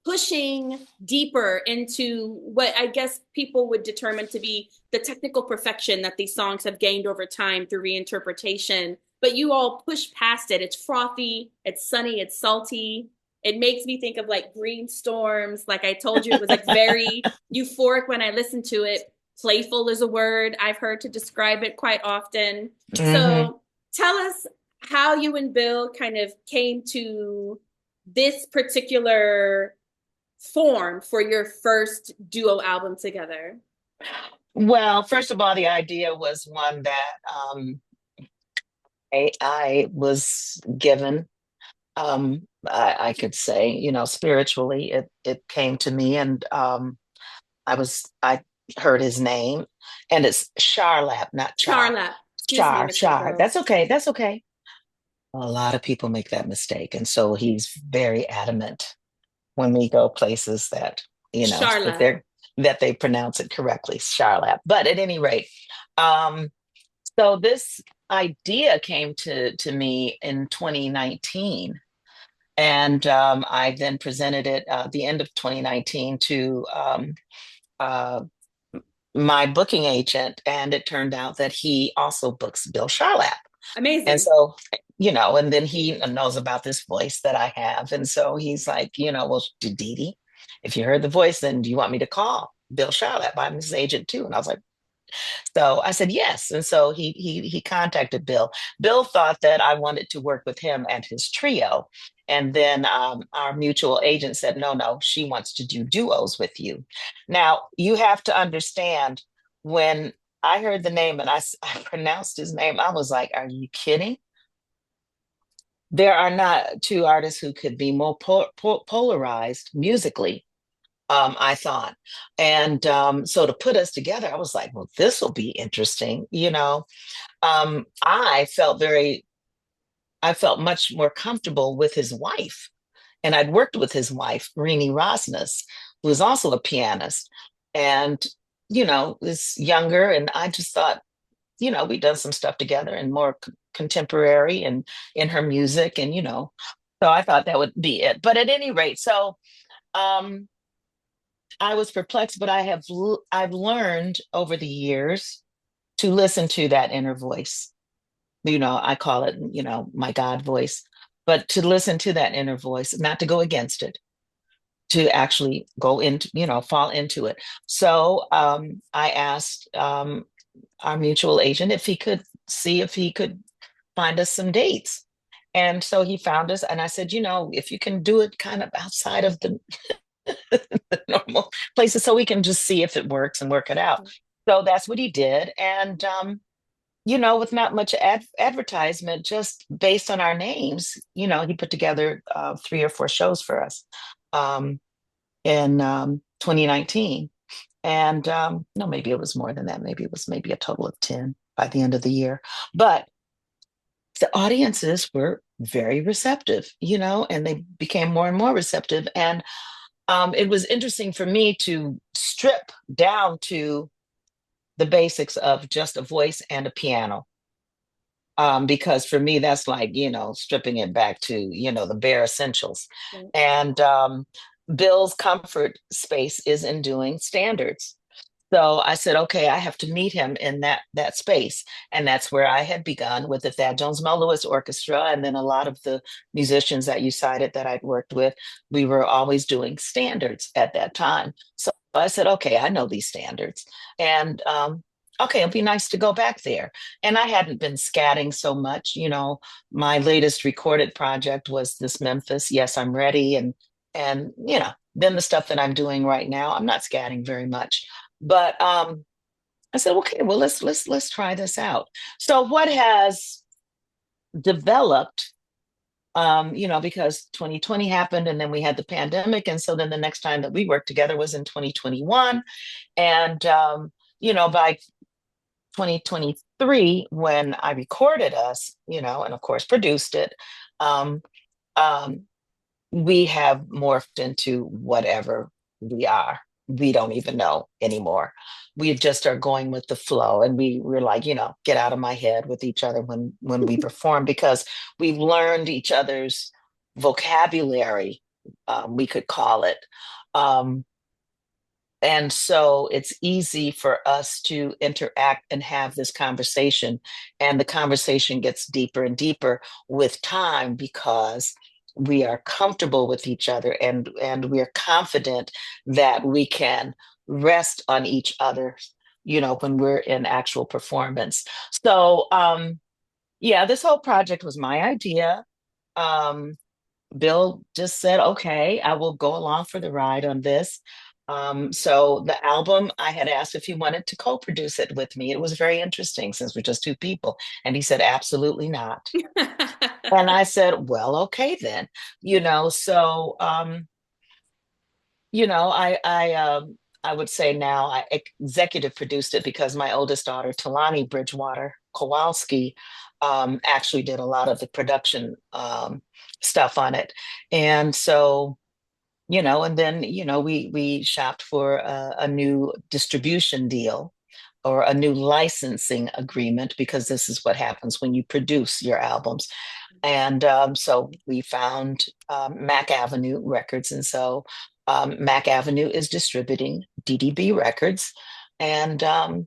pushing deeper into what I guess people would determine to be the technical perfection that these songs have gained over time through reinterpretation. But you all push past it. It's frothy, it's sunny, it's salty. It makes me think of like green storms. Like I told you, it was like very euphoric when I listened to it. Playful is a word I've heard to describe it quite often. Hmm. So tell us how you and Bill kind of came to this particular form for your first duo album together. Well, first of all, the idea was one that I was given. I could say, spiritually, it came to me, and I heard his name, and it's Charlap, not Char. Charlotte, excuse me, Char, Mr. Char. Bill. That's okay. That's okay. A lot of people make that mistake, and so he's very adamant when we go places that that Charlotte. they pronounce it correctly, Charlap. But at any rate, um, so this idea came to me in 2019. And I then presented it at the end of 2019 to uh, my booking agent, and it turned out that he also books Bill Charlap. And Amazing. so, and then he knows about this voice that I have. And so he's like, well, Dee Dee, if you heard the voice, then do you want me to call Bill Charlap? I'm his agent too. And I was like, so I said yes, and so he contacted Bill. Bill thought that I wanted to work with him and his trio, and then our mutual agent said, no, no, she wants to do duos with you. Now you have to understand, when I heard the name and I pronounced his name, I was like, are you kidding? There are not two artists who could be more polarized musically, I thought. And so to put us together, I was like, well, this will be interesting. I I felt much more comfortable with his wife. And I'd worked with his wife, Rini Rosnes, who is also a pianist. And, is younger. And I just thought, we'd done some stuff together and more contemporary and in her music. And, so I thought that would be it. But at any rate, so um, I was perplexed, but I've learned over the years to listen to that inner voice. I call it, my God voice, but to listen to that inner voice, not to go against it, to actually go into, fall into it. So I asked our mutual agent if he could see if he could find us some dates. And so he found us, and I said, if you can do it kind of outside of the normal places, so we can just see if it works and work it out. So that's what he did. And with not much advertisement, just based on our names. He put together 3 or 4 shows for us um, in 2019. And no, maybe it was more than that. Maybe it was maybe a total of 10 by the end of the year. But the audiences were very receptive, and they became more and more receptive. And it was interesting for me to strip down to the basics of just a voice and a piano. Because for me, that's like, stripping it back to, the bare essentials. Right. And Bill's comfort space is in doing standards. So I said, okay, I have to meet him in that space. And that's where I had begun with the Thad Jones Mel Lewis Orchestra. And then a lot of the musicians that you cited that I'd worked with, we were always doing standards at that time. So I said, okay, I know these standards. And okay, it'd be nice to go back there. And I hadn't been scatting so much. My latest recorded project was this Memphis, Yes, I'm Ready. And then the stuff that I'm doing right now, I'm not scatting very much. But I said, okay, well, let's try this out. So what has developed, because 2020 happened and then we had the pandemic. And so then the next time that we worked together was in 2021. And, by 2023, when I recorded us, and of course produced it, um, um, we have morphed into whatever we are. We don't even know anymore. We just are going with the flow, and we're like, get out of my head with each other when we perform, because we've learned each other's vocabulary, we could call it. And so it's easy for us to interact and have this conversation. And the conversation gets deeper and deeper with time, because we are comfortable with each other, and we're confident that we can rest on each other, when we're in actual performance. So yeah, this whole project was my idea. Bill just said, okay, I will go along for the ride on this. So the album, I had asked if he wanted to co-produce it with me. It was very interesting since we're just 2 people. And he said, absolutely not. And I said, well, okay then. So I would say now I executive produced it, because my oldest daughter, Talani Bridgewater Kowalski, actually did a lot of the production stuff on it. And so, and then, we shopped for a new distribution deal or a new licensing agreement, because this is what happens when you produce your albums. And so we found Mac Avenue Records. And so Mac Avenue is distributing DDB Records. And, the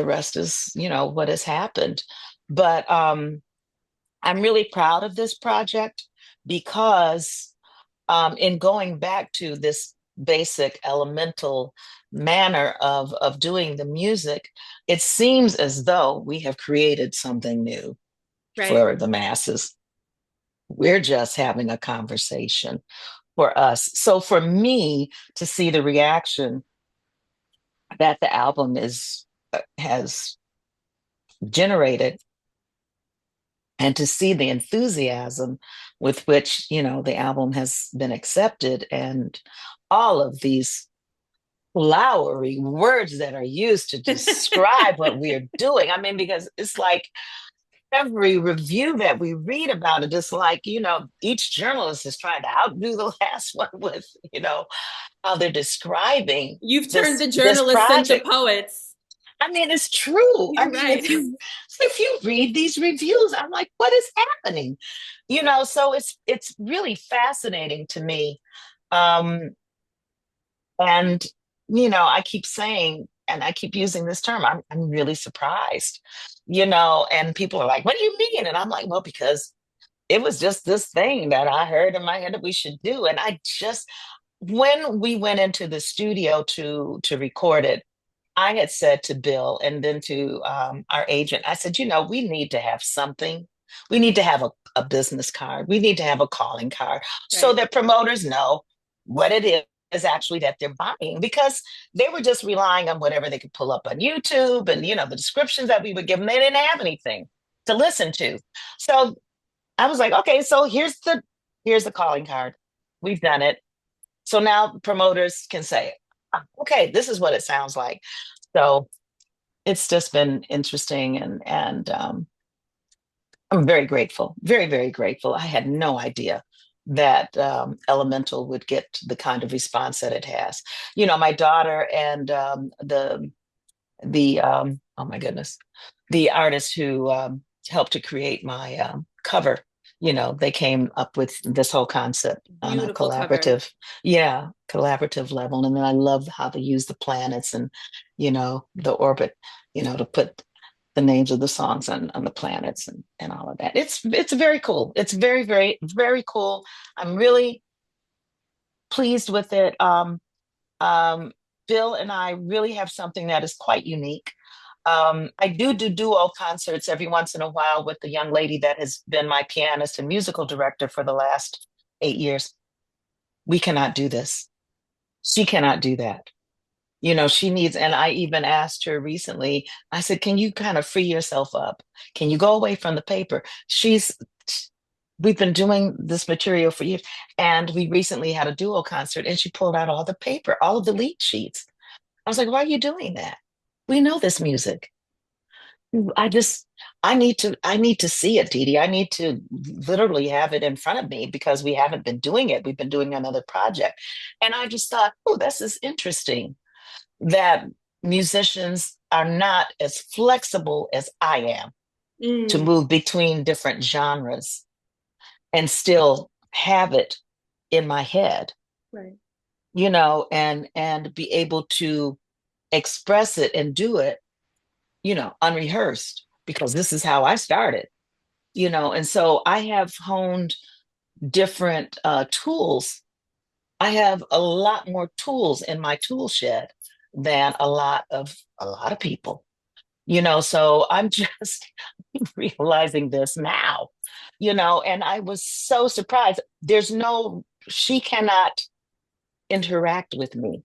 rest is, what has happened. But I'm really proud of this project, because in going back to this basic elemental manner of doing the music, it seems as though we have created something new for the masses. We're just having a conversation for us. So for me to see the reaction that the album has generated, and to see the enthusiasm with which, the album has been accepted, and all of these flowery words that are used to describe what we're doing. I mean, because it's like every review that we read about it, it's like, each journalist is trying to outdo the last one with, how they're describing. You've turned the journalists into poets. I mean, it's true. You're right. If you read these reviews, I'm like, what is happening? So it's really fascinating to me. And I keep saying, and I keep using this term, I'm really surprised, and people are like, what do you mean? And I'm like, well, because it was just this thing that I heard in my head that we should do. And when we went into the studio to record it, I had said to Bill and then to our agent, I said, we need to have something. We need to have a business card. We need to have a calling card, so that promoters know what it is actually that they're buying, because they were just relying on whatever they could pull up on YouTube and, the descriptions that we would give them. They didn't have anything to listen to. So I was like, okay, so here's the calling card. We've done it. So now promoters can say, okay, this is what it sounds like. So it's just been interesting, and I'm very grateful, very, very grateful. I had no idea that Elemental would get the kind of response that it has. My daughter and the oh my goodness, the artist who helped to create my cover. They came up with this whole concept on a Beautiful cover. collaborative level. And then I love how they use the planets and, the orbit, to put the names of the songs on the planets and all of that. It's very cool. It's very, very, very cool. I'm really pleased with it. Bill and I really have something that is quite unique. I do duo concerts every once in a while with the young lady that has been my pianist and musical director for the last 8 years. We cannot do this. She cannot do that. She needs, and I even asked her recently, I said, can you kind of free yourself up? Can you go away from the paper? We've been doing this material for years. And we recently had a duo concert and she pulled out all the paper, all of the lead sheets. I was like, why are you doing that? We know this music. I just, I need to see it, Dee Dee. I need to literally have it in front of me because we haven't been doing it. We've been doing another project. And I just thought, oh, this is interesting that musicians are not as flexible as I am to Mm, move between different genres and still have it in my head, right. and be able to express it and do it, unrehearsed, because this is how I started, and so I have honed different tools. I have a lot more tools in my tool shed than a lot of people, so I'm just realizing this now, and I was so surprised. She cannot interact with me.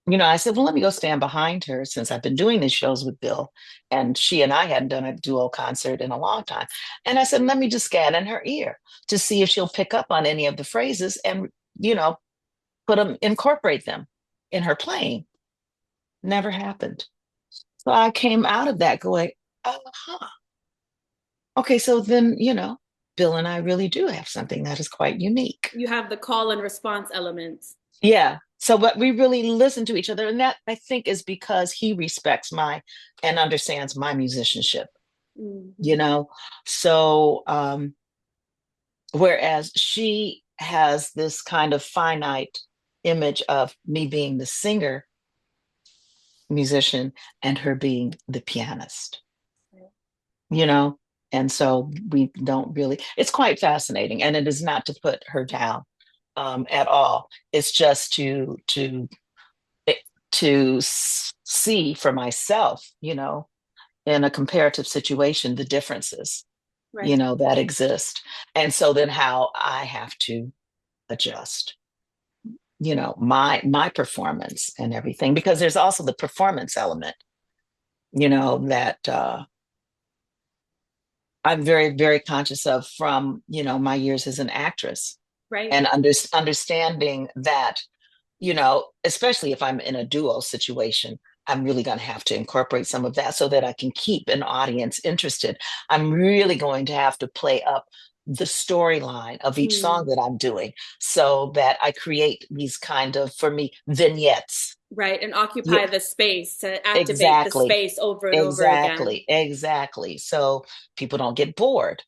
I said, well, let me go stand behind her since I've been doing these shows with Bill. And she and I hadn't done a duo concert in a long time. And I said, let me just scan in her ear to see if she'll pick up on any of the phrases and, incorporate them in her playing. Never happened. So I came out of that going, oh, huh. Okay, so then, Bill and I really do have something that is quite unique. You have the call and response elements. Yeah. So, but we really listen to each other. And that I think is because he respects and understands my musicianship, you Mhm. know? So, whereas she has this kind of finite image of me being the singer musician and her being the pianist, you know? And so we don't really, it's quite fascinating. And it is not to put her down at all. It's just to see for myself, in a comparative situation, the differences, Right. that exist. And so then how I have to adjust, my performance and everything, because there's also the performance element, that I'm very, very conscious of from, my years as an actress, Right. and understanding that, especially if I'm in a duo situation, I'm really going to have to incorporate some of that so that I can keep an audience interested. I'm really going to have to play up the storyline of each song Mm. that I'm doing so that I create these kind of, for me, vignettes. Right. And Yeah, occupy the space to activate the exactly. space over and over again. Exactly. Exactly. So people don't get bored,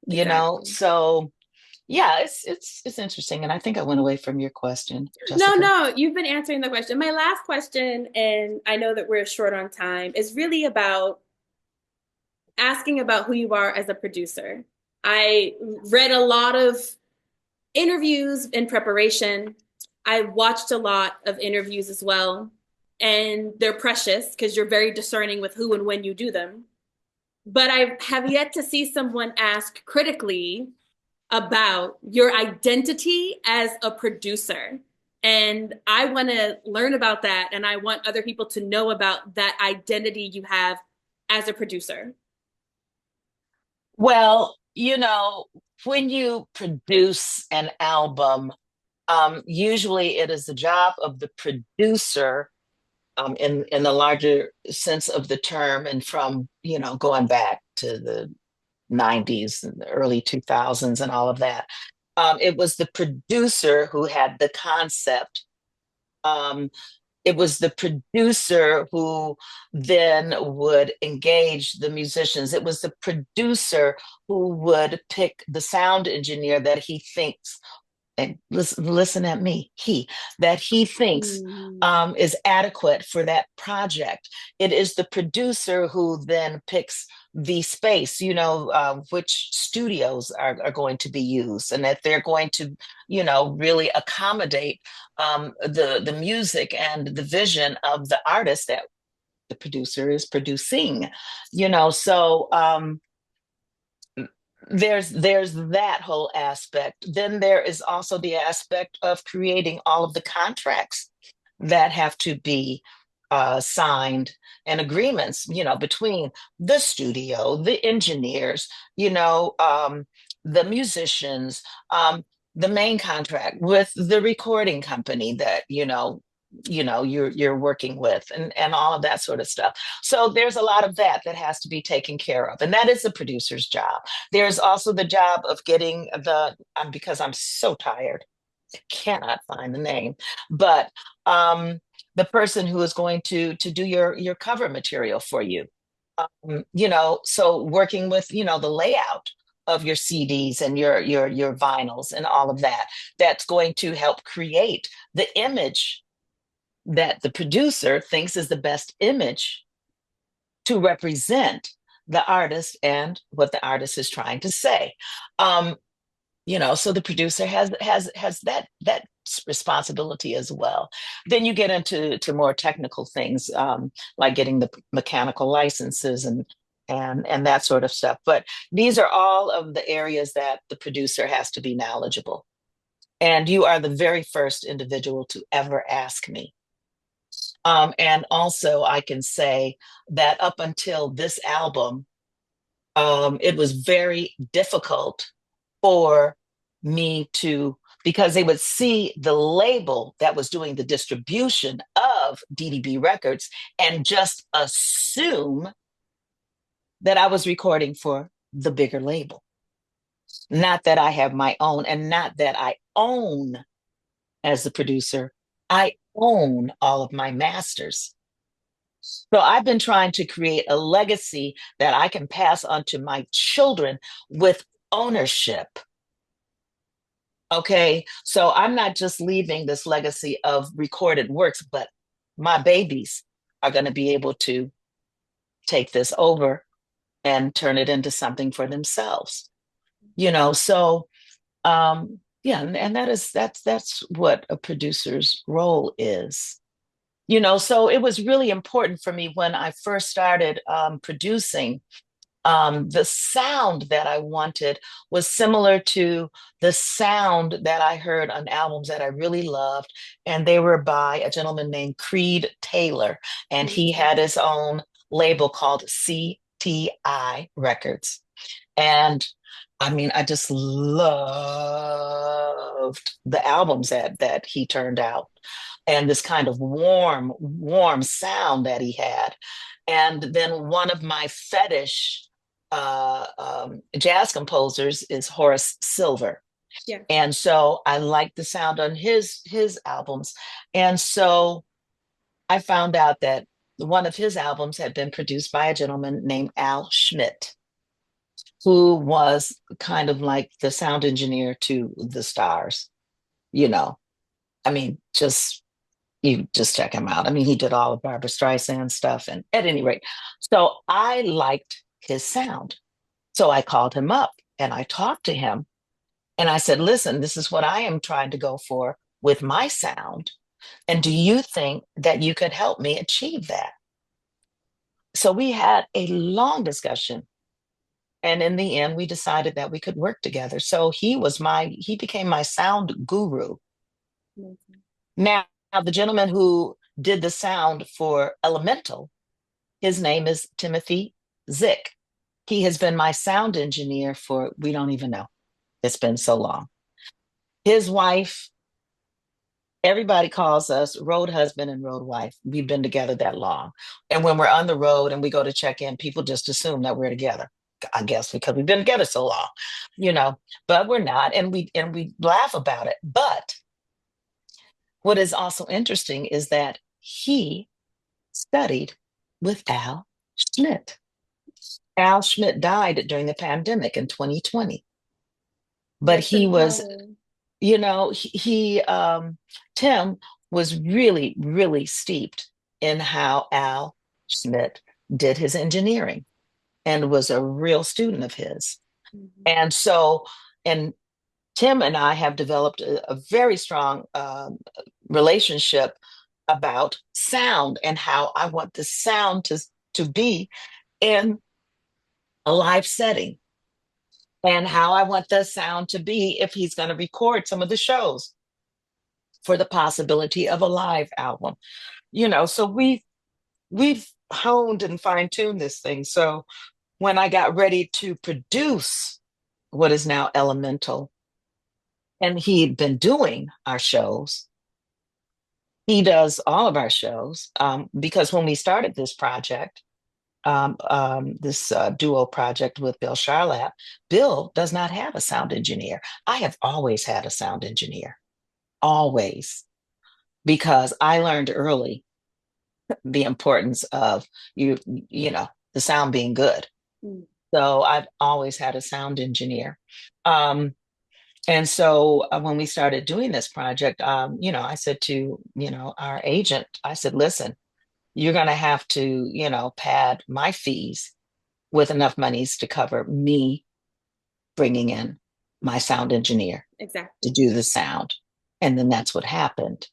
Exactly. So yeah, it's interesting. And I think I went away from your question, No, Jessica. no, you've been answering the question. My last question, and I know that we're short on time, is really about asking about who you are as a producer. I read a lot of interviews in preparation. I watched a lot of interviews as well, and they're precious because you're very discerning with who and when you do them. But I have yet to see someone ask critically about your identity as a producer And I want to learn about that. And I want other people to know about that identity you have as a producer. Well, when you produce an album, usually it is the job of the producer, in the larger sense of the term, and from, going back to the 90s and the early 2000s and all of that. It was the producer who had the concept. Um, it was the producer who then would engage the musicians. It was the producer who would pick the sound engineer that he thinks, and listen at me, that he thinks Mm. is adequate for that project. It is the producer who then picks the space, which studios are going to be used, and that they're going to, really accommodate the music and the vision of the artist that the producer is producing, so there's that whole aspect. Then there is also the aspect of creating all of the contracts that have to be signed, and agreements, between the studio, the engineers, the musicians, the main contract with the recording company that you're working with, and all of that sort of stuff. So there's a lot of that has to be taken care of, and that is the producer's job. There's also the job of getting because I'm so tired, I cannot find the name, but the person who is going to do your cover material for you. So working with, the layout of your CDs and your vinyls and all of that, that's going to help create the image that the producer thinks is the best image to represent the artist and what the artist is trying to say. So the producer has that responsibility as well. Then you get into more technical things, like getting the mechanical licenses and that sort of stuff. But these are all of the areas that the producer has to be knowledgeable. And you are the very first individual to ever ask me. And also, I can say that up until this album, it was very difficult for me because they would see the label that was doing the distribution of DDB Records and just assume that I was recording for the bigger label. Not that I have my own, and not that I own as the producer. I own all of my masters. So I've been trying to create a legacy that I can pass on to my children with ownership. Okay, so I'm not just leaving this legacy of recorded works, but my babies are going to be able to take this over and turn it into something for themselves. So yeah, and that's what a producer's role is. So it was really important for me when I first started producing. The sound that I wanted was similar to the sound that I heard on albums that I really loved. And they were by a gentleman named Creed Taylor. And he had his own label called CTI Records. And I mean, I just loved the albums that he turned out, and this kind of warm sound that he had. And then one of my fetish jazz composers is Horace Silver. Yeah. And so I liked the sound on his albums. And so I found out that one of his albums had been produced by a gentleman named Al Schmidt, who was kind of like the sound engineer to the Stars. I mean, you just check him out. I mean, he did all of Barbra Streisand stuff. And at any rate, so I liked his sound. So I called him up and I talked to him. And I said, listen, this is what I am trying to go for with my sound. And do you think that you could help me achieve that? So we had a long discussion. And in the end, we decided that we could work together. So he became my sound guru. Now, the gentleman who did the sound for Elemental, his name is Timothy Zick. He has been my sound engineer for, we don't even know. It's been so long. His wife, everybody calls us road husband and road wife. We've been together that long. And when we're on the road and we go to check in, people just assume that we're together. I guess because we've been together so long, you know, but we're not. And we laugh about it. But what is also interesting is that he studied with Al Schmidt. Al Schmidt died during the pandemic in 2020. But Yes, he and was, no. Tim was really, really steeped in how Al Schmidt did his engineering and was a real student of his. Mhm. And so, and Tim and I have developed a very strong relationship about sound and how I want the sound to be in a live setting and how I want the sound to be if he's going to record some of the shows for the possibility of a live album. So we've honed and fine-tuned this thing. So when I got ready to produce what is now Elemental, and he'd been doing our shows, he does all of our shows, because when we started this project, this duo project with Bill Charlap, Bill does not have a sound engineer. I have always had a sound engineer, always, because I learned early the importance of the sound being good. Mm. So I've always had a sound engineer. Um, and so when we started doing this project, I said to, our agent, I said, listen, you're going to have to, pad my fees with enough monies to cover me bringing in my sound engineer to Exactly. do the sound. And then that's what happened.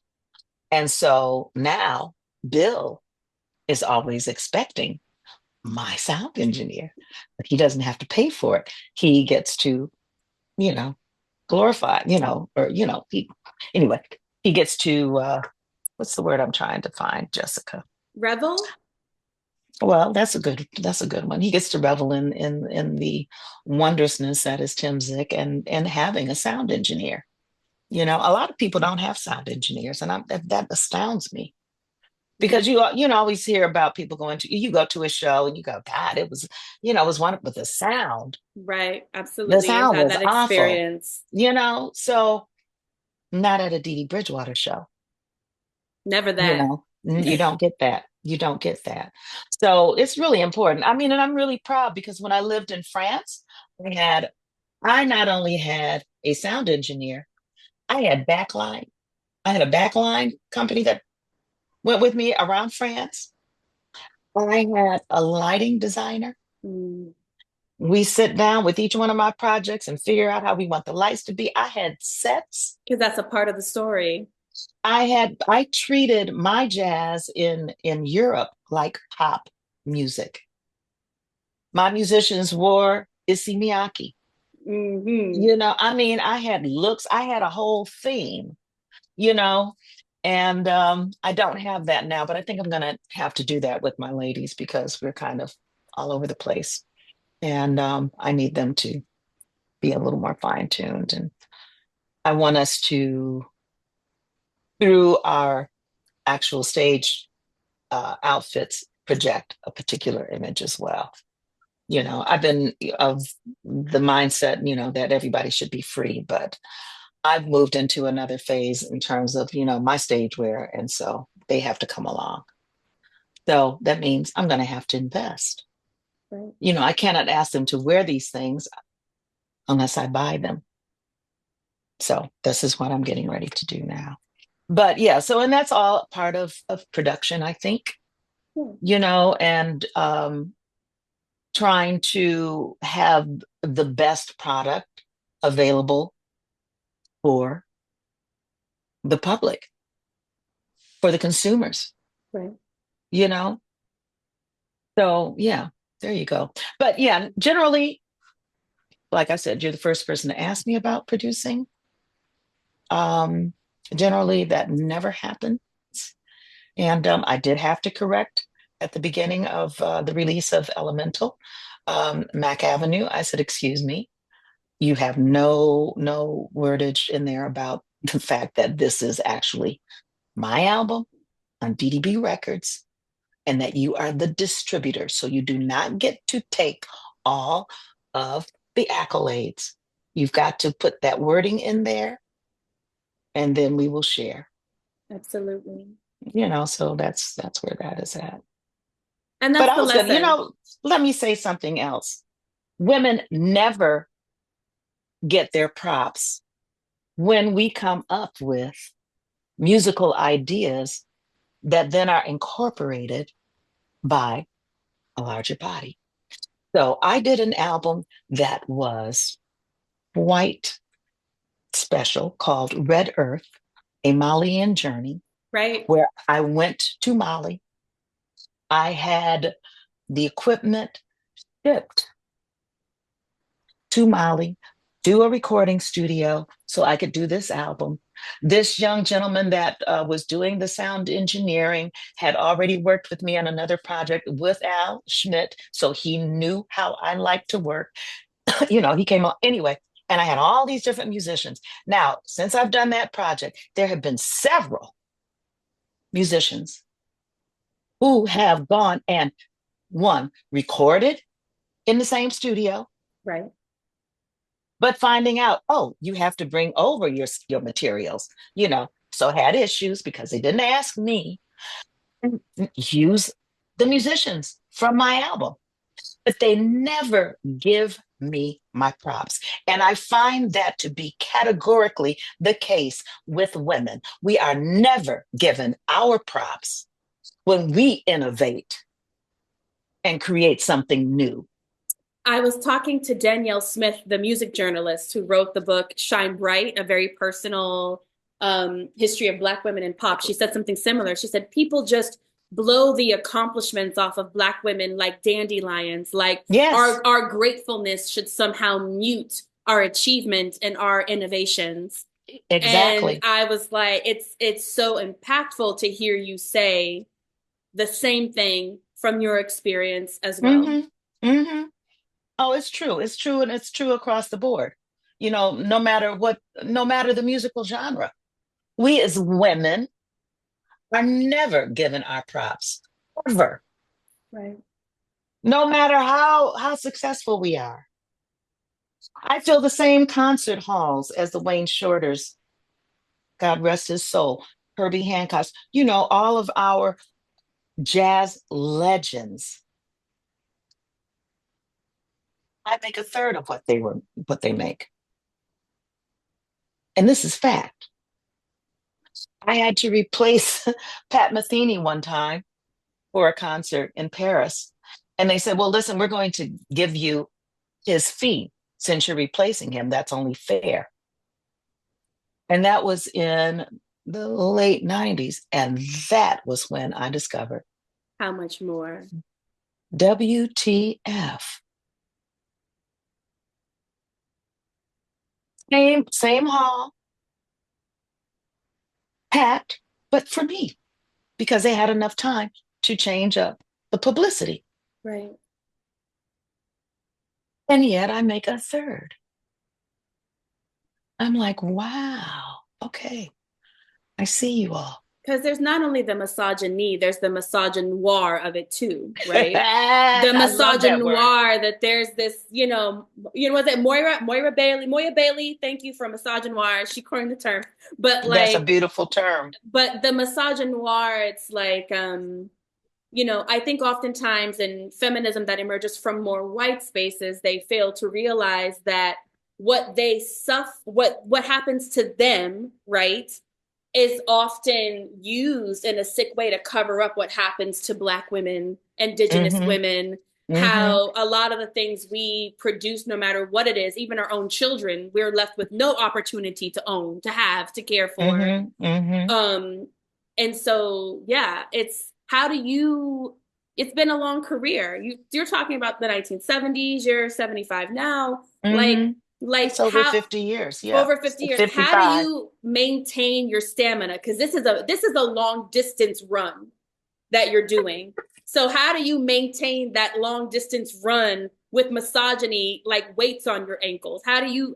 And so now Bill is always expecting my sound engineer, but he doesn't have to pay for it. He gets to, you know, glorify, anyway, he gets to, what's the word I'm trying to find, Jessica? Revel? Well, that's a good one. He gets to revel in the wondrousness that is Tim Zick and having a sound engineer. A lot of people don't have sound engineers, and that astounds me Yeah. because you always hear about people you go to a show and you go, God, it was one with the sound. Right. The Absolutely. You've sound had was that awful, experience. so not at a Dee Dee Bridgewater show. Never you that. know you don't get that. You don't get that. So it's really important. I mean, and I'm really proud because when I lived in France, I not only had a sound engineer, I had backline. I had a backline company that went with me around France. I had a lighting designer. Mm. We sit down with each one of my projects and figure out how we want the lights to be. I had sets. Because that's a part of the story. I treated my jazz in Europe like pop music. My musicians wore Issey Miyake. Hmm. I mean, I had looks, I had a whole theme, you know, and I don't have that now, but I think I'm going to have to do that with my ladies because we're kind of all over the place. And I need them to be a little more fine tuned. And I want us to, through our actual stage outfits, project a particular image as well. I've been of the mindset, that everybody should be free, but I've moved into another phase in terms of, my stage wear. And so they have to come along. So that means I'm going to have to invest. Right. I cannot ask them to wear these things unless I buy them. So this is what I'm getting ready to do now. But yeah, and that's all part of production, I think, Yeah. and trying to have the best product available for the public, for the consumers, Right. you know? So, yeah, there you go. But yeah, generally, like I said, you're the first person to ask me about producing. Generally, that never happens. And I did have to correct at the beginning of the release of Elemental, Mac Avenue. I said, excuse me, you have no wordage in there about the fact that this is actually my album on DDB Records and that you are the distributor. So you do not get to take all of the accolades. You've got to put that wording in there and then we will share. Absolutely. So that's where that is at. And But that's I the was gonna, lesson. let me say something else. Women never get their props when we come up with musical ideas that then are incorporated by a larger body. So I did an album that was quite special called Red Earth, a Malian journey, Right. where I went to Mali. I had the equipment shipped to Mali, do a recording studio so I could do this album. This young gentleman that was doing the sound engineering had already worked with me on another project with Al Schmidt, so he knew how I like to work. He came on anyway, and I had all these different musicians. Now, since I've done that project, there have been several musicians who have gone and one recorded in the same studio, Right. but finding out, oh, you have to bring over your materials, so had issues because they didn't ask me. Use the musicians from my album, but they never give me my props. And I find that to be categorically the case with women. We are never given our props when we innovate and create something new. I was talking to Danielle Smith, the music journalist who wrote the book Shine Bright, a very personal history of Black women in pop. She said something similar. She said, people just blow the accomplishments off of Black women like dandelions, like Yes, our gratefulness should somehow mute our achievement and our innovations. And exactly. I was like, it's so impactful to hear you say the same thing from your experience as well. Mm-hmm. Mm-hmm. Oh, it's true. It's true, and it's true across the board. No matter what, no matter the musical genre, we as women are never given our props, ever. Right. No matter how successful we are. I fill the same concert halls as the Wayne Shorters, God rest his soul, Herbie Hancock, all of our jazz legends. I make a third of what they make. And this is fact. I had to replace Pat Metheny one time for a concert in Paris. And they said, well, listen, we're going to give you his fee since you're replacing him. That's only fair. And that was in the late 90s. And that was when I discovered How much more? WTF. Same hall, packed, but for me, because they had enough time to change up the publicity. Right. And yet I make a third. I'm like, wow, okay, I see you all. Because there's not only the misogyny, there's the misogynoir of it too, right? The I love that word. misogynoir that there's this, was it Moya Bailey? Thank you for misogynoir. She coined the term, but That's a like, beautiful term. but the misogynoir, it's like, I think oftentimes in feminism that emerges from more white spaces, they fail to realize that what they suffer, what happens to them, right, is often used in a sick way to cover up what happens to Black women, Indigenous Mm-hmm. women, Mm-hmm. how a lot of the things we produce, no matter what it is, even our own children, we're left with no opportunity to own, to have, to care for. Mm-hmm. Mm-hmm. And so, yeah, it's been a long career. You're talking about the 1970s, you're 75 now. Like, Mm-hmm. Like It's over how 50 years. Yeah. over It's 50 like years, how do 55. you maintain your stamina? Because this is a long distance run that you're doing. So how do you maintain that long distance run with misogyny like weights on your ankles? How did Oh you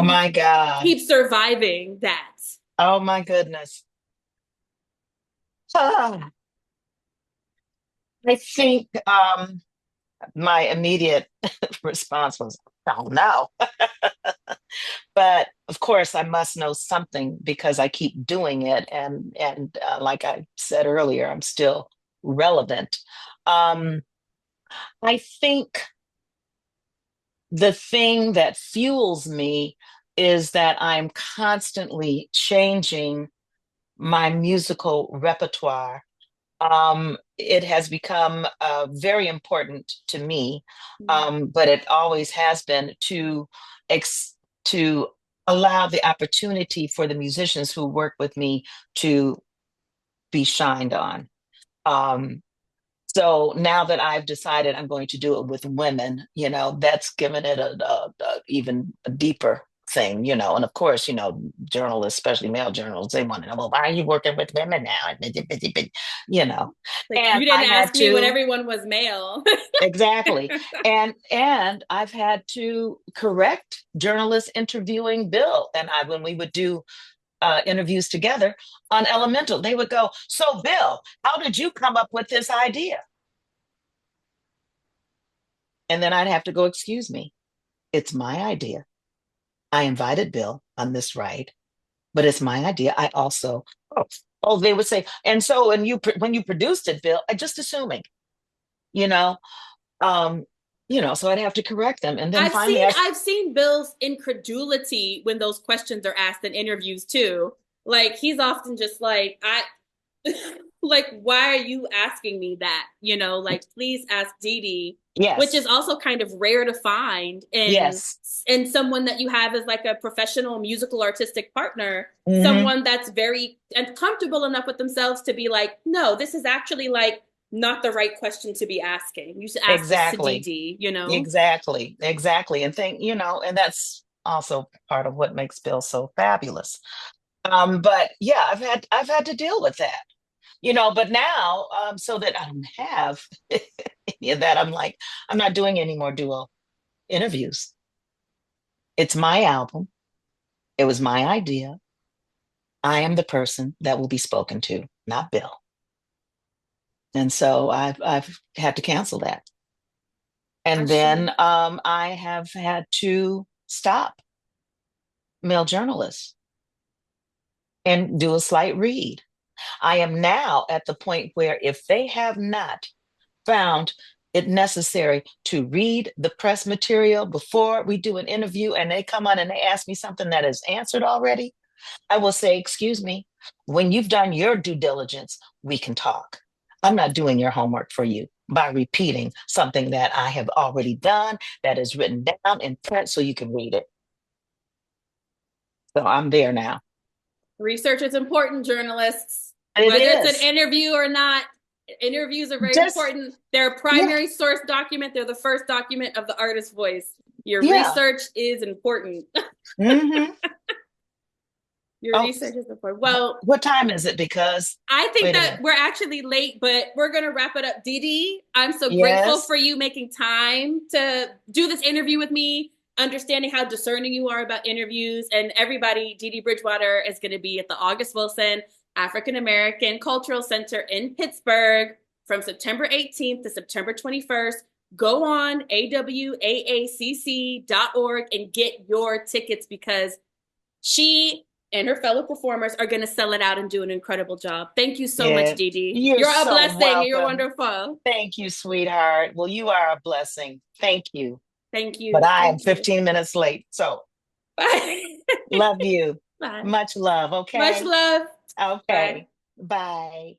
my God. keep surviving that? Oh my goodness. Ah, I think my immediate response was, oh no. But of course, I must know something because I keep doing it, and like I said earlier, I'm still relevant. Um, I think the thing that fuels me is that I'm constantly changing my musical repertoire. It has become very important to me, but it always has been ex- to allow the opportunity for the musicians who work with me to be shined on. Um, so now that I've decided I'm going to do it with women, that's given it a even a deeper thing, and of course, journalists, especially male journalists, they want to know, well, why are you working with women now? You know, Like and you didn't I had ask me when to everyone was male. exactly, and I've had to correct journalists interviewing Bill and I when we would do interviews together on Elemental. They would go, "So, Bill, how did you come up with this idea?" And then I'd have to go, "Excuse me, it's my idea. I invited Bill on this ride, but it's my idea. I also, they would say, and so when you produced it, Bill, I just assuming, you know, um, so I'd have to correct them. And then I've finally seen I, I've seen Bill's incredulity when those questions are asked in interviews too. Like he's often just like, like, why are you asking me that? Like please ask Dee Dee, which is yes, also kind of rare to find yes, in someone that you have as like a professional musical artistic partner, hmm someone that's very and comfortable enough with themselves to be like, no, this is actually like not the right question to be asking. You should ask this to Dee exactly, Dee. exactly. And and that's also part of what makes Bill so fabulous. But yeah, I've had to deal with that. But now, so that I don't have any of that, I'm like, I'm not doing any more duo interviews. It's my album. It was my idea. I am the person that will be spoken to, not Bill. And so I've had to cancel that. I And should. then I have had to stop male journalists and do a slight read. I am now at the point where if they have not found it necessary to read the press material before we do an interview and they come on and they ask me something that is answered already, I will say, excuse me, when you've done your due diligence, we can talk. I'm not doing your homework for you by repeating something that I have already done, that is written down in print so you can read it. So I'm there now. Research is important, journalists. It Whether it's an is. interview or not, interviews are very Just, important. They're a yeah, primary source document. They're the first document of the artist's voice. Your yeah. research is important. hmm Your Oh, research is important. Well, what time is it? Because, I think wait a that minute. we're actually late, but we're going to wrap it up. Dee Dee, I'm so grateful Yes. for you making time to do this interview with me, understanding how discerning you are about interviews. And everybody, Dee Dee Bridgewater is going to be at the August Wilson African American Cultural Center in Pittsburgh from September 18th to September 21st. Go on awaacc.org and get your tickets because she and her fellow performers are going to sell it out and do an incredible job. Thank you so much, Yeah. Dee Dee. You're You're a so blessing. You're welcome. wonderful. Thank you, sweetheart. Well, you are a blessing. Thank you. Thank But you. I am Thank you. 15 minutes late. So Bye. love you. Bye. Much love. Much Okay. love. Bye. Okay. Bye.